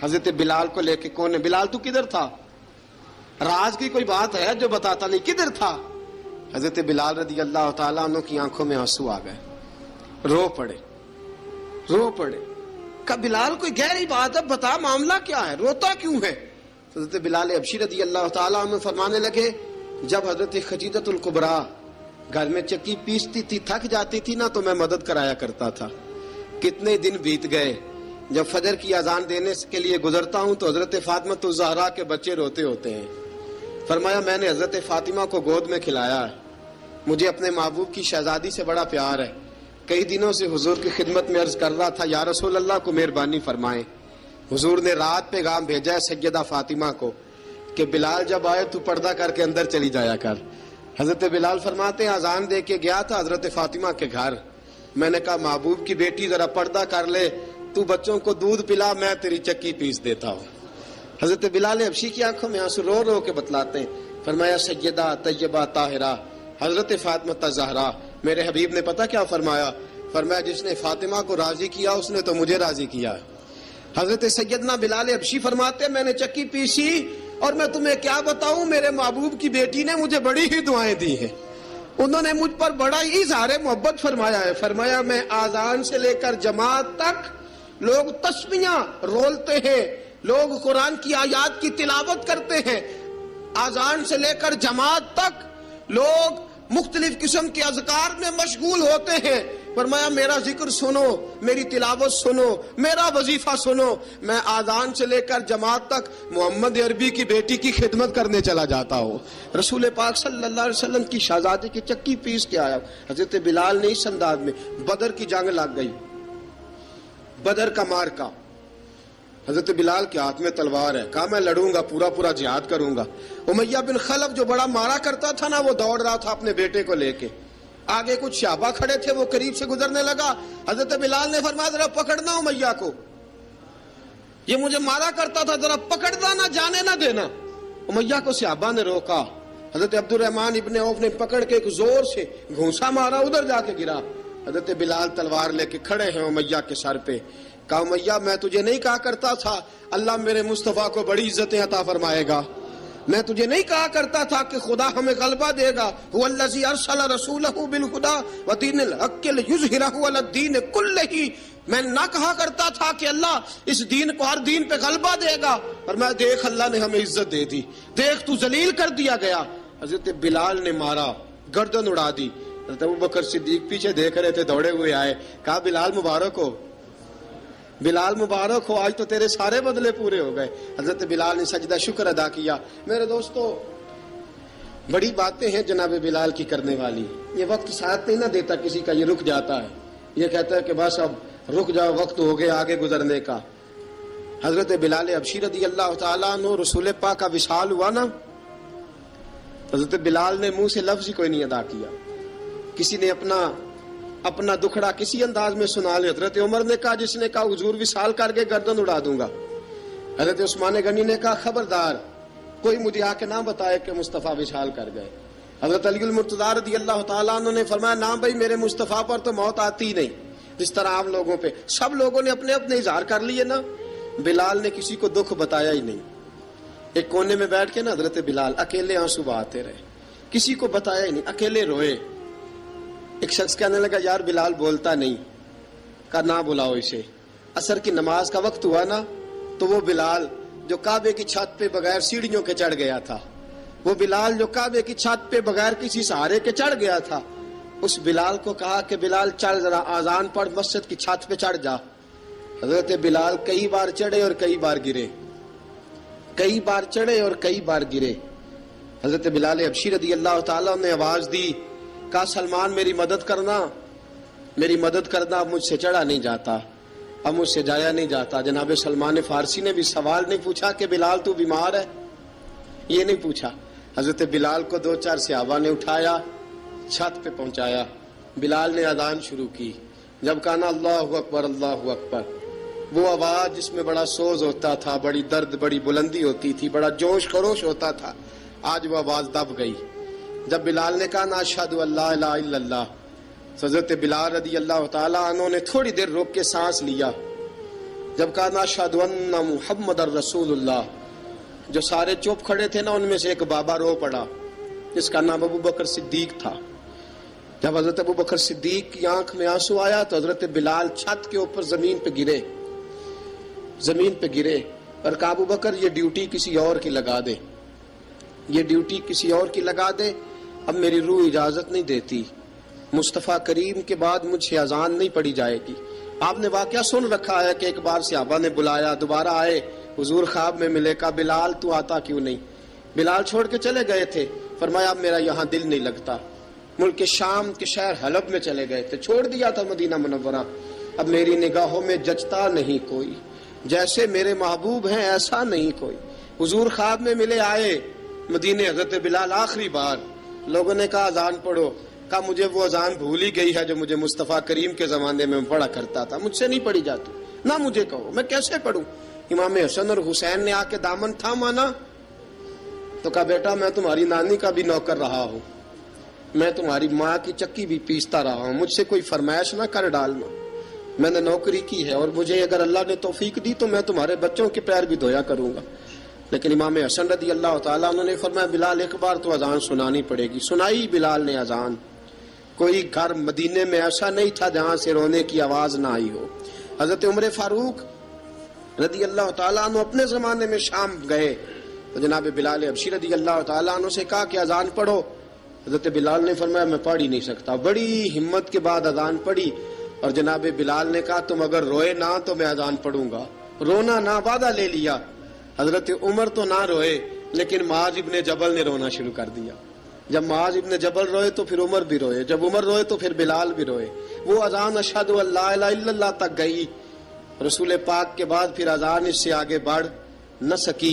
حضرت بلال کو لے کے، کون ہے بلال تو کدھر تھا؟ راز کی کوئی بات ہے جو بتاتا نہیں، کدھر تھا؟ حضرت بلال رضی اللہ تعالیٰ عنہ کی آنکھوں میں آنسو آ گئے، رو پڑے۔ کہ بلال کوئی گہری بات ہے، بتا معاملہ کیا ہے، روتا کیوں ہے؟ حضرت بلال حبشی رضی اللہ تعالیٰ عنہ فرمانے لگے جب حضرت خدیجہ الکبریٰ گھر میں چکی پیستی تھی، تھک جاتی تھی نا تو میں مدد کرایا کرتا تھا۔ کتنے دن بیت گئے، جب فجر کی اذان دینے کے لیے گزرتا ہوں تو حضرت فاطمہ الزہرا کے بچے روتے ہوتے ہیں۔ فرمایا میں نے حضرت فاطمہ کو گود میں کھلایا ہے، مجھے اپنے محبوب کی شہزادی سے بڑا پیار ہے۔ کئی دنوں سے حضور کی خدمت میں عرض کر رہا تھا یا رسول اللہ کو مہربانی فرمائیں۔ حضور نے رات پیغام بھیجا ہے سیدہ فاطمہ کو کہ بلال جب آئے تو پردہ کر کے اندر چلی جایا کر۔ حضرت بلال فرماتے ہیں اذان دے کے گیا تھا حضرت فاطمہ کے گھر، میں نے کہا محبوب کی بیٹی ذرا پردہ کر لے، تو بچوں کو دودھ پلا، میں تیری چکی پیس دیتا ہوں۔ حضرت بلال حبشی کی آنکھوں میں آنسو رو کے بتلاتے ہیں، فرمایا سیدہ طیبہ طاہرہ حضرت فاطمہ الزہرا، میرے حبیب نے پتہ کیا فرمایا؟ فرمایا جس نے فاطمہ کو راضی کیا اس نے تو مجھے راضی کیا۔ حضرت سیدنا بلال حبشی فرماتے ہیں میں نے چکی پیسی اور میں تمہیں کیا بتاؤں، میرے محبوب کی بیٹی نے مجھے بڑی ہی دعائیں دی ہیں، انہوں نے مجھ پر بڑا ہی اظہار محبت فرمایا ہے۔ فرمایا میں آذان سے لے کر جماعت تک لوگ تسبیحاں رولتے ہیں، لوگ قرآن کی آیات کی تلاوت کرتے ہیں، آذان سے لے کر جماعت تک لوگ مختلف قسم کے اذکار میں مشغول ہوتے ہیں۔ فرمایا میرا ذکر سنو، میری تلاوت سنو، میرا وظیفہ سنو، میں آذان سے لے کر جماعت تک محمد عربی کی بیٹی کی خدمت کرنے چلا جاتا ہوں۔ رسول پاک صلی اللہ علیہ وسلم کی شہزادی کی چکی پیس کے آیا۔ حضرت بلال نے اس انداز میں، بدر کی جنگ لگ گئی، بدر کا مارکا، حضرت بلال کے ہاتھ میں تلوار ہے، کہا میں لڑوں گا، پورا جہاد کروں گا۔ امیہ بن خلف جو بڑا مارا کرتا تھا نا وہ دوڑ رہا تھا اپنے بیٹے کو لے کے، آگے کچھ صحابہ کھڑے تھے، وہ قریب سے گزرنے لگا، حضرت بلال نے فرمایا ذرا پکڑنا امیہ کو، یہ مجھے مارا کرتا تھا، ذرا پکڑنا، نہ جانے نہ دینا۔ امیہ کو صحابہ نے روکا، حضرت عبد الرحمن ابن عوف نے پکڑ کے ایک زور سے گھونسا مارا، ادھر جا کے گرا۔ حضرت بلال تلوار لے کے کھڑے ہیں امیہ کے سر پہ، کہا امیہ میں تجھے نہیں کہا کرتا تھا اللہ میرے مصطفیٰ کو بڑی عزتیں عطا فرمائے گا، میں تجھے نہیں کہا کرتا تھا کہ خدا ہمیں غلبہ دے گا، هو الذی ارسل رسولہ بالہدی ودین الحق لیظہرہ علی الدین کلہ، میں نہ کہا کرتا تھا کہ اللہ اس دین کو ہر دین پہ غلبہ دے گا، اور میں دیکھ اللہ نے ہمیں عزت دے دی، دیکھ تو ذلیل کر دیا گیا۔ حضرت بلال نے مارا، گردن اڑا دی۔ حضرت ابوبکر صدیق پیچھے دیکھ رہے تھے، دوڑے ہوئے آئے، کہا بلال مبارک ہو، بلال مبارک ہو، آج تو تیرے سارے بدلے پورے ہو گئے۔ حضرت بلال نے سجدہ شکر ادا کیا۔ میرے دوستو بڑی باتیں ہیں جناب بلال کی کرنے والی. یہ وقت ساتھ نہیں نہ دیتا کسی کا, یہ رک جاتا ہے, یہ کہتا ہے کہ بس اب رک جاؤ, وقت ہو گیا آگے گزرنے کا. حضرت بلال حبشی رضی اللہ تعالیٰ عنہ رسول پاک کا وصال ہوا نا, حضرت بلال نے منہ سے لفظ ہی کوئی نہیں ادا کیا. کسی نے اپنا دکھڑا کسی انداز میں سنا لیا. حضرت عمر نے کہا, جس نے کہا حضور وصال کر کے گردن اڑا دوں گا. حضرت عثمان غنی نے کہا خبردار کوئی مجھے آ کے نہ بتائے کہ مصطفیٰ وصال کر گئے. حضرت علی المرتضیٰ رضی اللہ تعالیٰ عنہ نے فرمایا نہ بھائی, میرے مصطفیٰ پر تو موت آتی نہیں جس طرح عام لوگوں پہ. سب لوگوں نے اپنے اپنے اظہار کر لیے نا, بلال نے کسی کو دکھ بتایا ہی نہیں. ایک کونے میں بیٹھ کے نا حضرت بلال اکیلے آنسو بہاتے رہے, کسی کو بتایا ہی نہیں, اکیلے روئے. ایک شخص کہنے لگا یار بلال بولتا نہیں. کہا نہ بلاؤ اسے. عصر کی نماز کا وقت ہوا نا, تو وہ بلال جو کعبے کی چھت پہ بغیر سیڑھیوں کے چڑھ گیا تھا, وہ بلال جو کعبے کی چھت پہ بغیر کسی سہارے کے چڑھ گیا تھا, اس بلال کو کہا کہ بلال چل ذرا آذان پڑھ, مسجد کی چھت پہ چڑھ جا. حضرت بلال کئی بار چڑھے اور کئی بار گرے, کئی بار چڑھے اور کئی بار گرے. حضرت بلال حبشی رضی اللہ تعالیٰ نے آواز دی, کہا سلمان میری مدد کرنا, میری مدد کرنا, اب مجھ سے چڑھا نہیں جاتا, اب مجھ سے جایا نہیں جاتا. جناب سلمان فارسی نے بھی سوال نہیں پوچھا کہ بلال تو بیمار ہے, یہ نہیں پوچھا. حضرت بلال کو 2-4 صحابہ نے اٹھایا, چھت پہ پہنچایا. بلال نے اذان شروع کی. جب کہا نا اللہ اکبر اللہ اکبر, وہ آواز جس میں بڑا سوز ہوتا تھا, بڑی درد, بڑی بلندی ہوتی تھی, بڑا جوش خروش ہوتا تھا, آج وہ آواز دب گئی. جب بلال نے کہا نا اشہد ان لا الہ الا اللہ, حضرت بلال رضی اللہ تعالیٰ عنہ نے تھوڑی دیر روک کے سانس لیا. جب کہا نا اشہد ان محمد الرسول اللہ, جو سارے چپ کھڑے تھے نا ان میں سے ایک بابا رو پڑا جس کا نام ابو بکر صدیق تھا. جب حضرت ابو بکر صدیق کی آنکھ میں آنسو آیا تو حضرت بلال چھت کے اوپر زمین پہ گرے, زمین پہ گرے اور کہا ابو بکر یہ ڈیوٹی کسی اور کی لگا دے, یہ ڈیوٹی کسی اور کی لگا دے, اب میری روح اجازت نہیں دیتی, مصطفیٰ کریم کے بعد مجھ سے اذان نہیں پڑھی جائے گی. آپ نے واقعہ سن رکھا ہے کہ ایک بار صحابہ نے بلایا, دوبارہ آئے, حضور خواب میں ملے, کہا بلال تو آتا کیوں نہیں. بلال چھوڑ کے چلے گئے تھے, فرمایا اب میرا یہاں دل نہیں لگتا. ملک شام کے شہر حلب میں چلے گئے تھے, چھوڑ دیا تھا مدینہ منورہ, اب میری نگاہوں میں جچتا نہیں کوئی, جیسے میرے محبوب ہیں ایسا نہیں کوئی. حضور خواب میں ملے, آئے مدینے. حضرت بلال آخری بار, لوگوں نے کہا اذان پڑھو, کہا مجھے وہ اذان بھول ہی گئی ہے جو مجھے مصطفیٰ کریم کے زمانے میں پڑھا کرتا تھا, مجھ سے نہیں پڑھی جاتی, نہ مجھے کہو, میں کیسے پڑھوں. امام حسن اور حسین نے آ کے دامن تھاما نا, تو کہا بیٹا میں تمہاری نانی کا بھی نوکر رہا ہوں, میں تمہاری ماں کی چکی بھی پیستا رہا ہوں, مجھ سے کوئی فرمائش نہ کر ڈالنا, میں نے نوکری کی ہے, اور مجھے اگر اللہ نے توفیق دی تو میں تمہارے بچوں کے پیر بھی دھویا کروں گا. لیکن امام حسن رضی اللہ تعالیٰ عنہ نے فرمایا بلال ایک بار تو اذان سنانی پڑے گی. سنائی بلال نے اذان. کوئی گھر مدینے میں ایسا نہیں تھا جہاں سے رونے کی آواز نہ آئی ہو. حضرت عمر فاروق رضی اللہ تعالیٰ عنہ اپنے زمانے میں شام گئے تو جناب بلال حبشی رضی اللہ تعالیٰ عنہ سے کہا کہ اذان پڑھو. حضرت بلال نے فرمایا میں پڑھ ہی نہیں سکتا. بڑی ہمت کے بعد اذان پڑھی, اور جناب بلال نے کہا تم اگر روئے نہ تو میں اذان پڑھوں گا. رونا نہ, وعدہ لے لیا. حضرت عمر تو نہ روئے, لیکن معاذ ابن جبل نے رونا شروع کر دیا. جب معاذ ابن جبل روئے تو پھر عمر بھی روئے, جب عمر روئے تو پھر بلال بھی روئے. وہ اذان اشہد ان لا الہ الا اللہ تک گئی. رسول پاک کے بعد پھر اذان اس سے آگے بڑھ نہ سکی.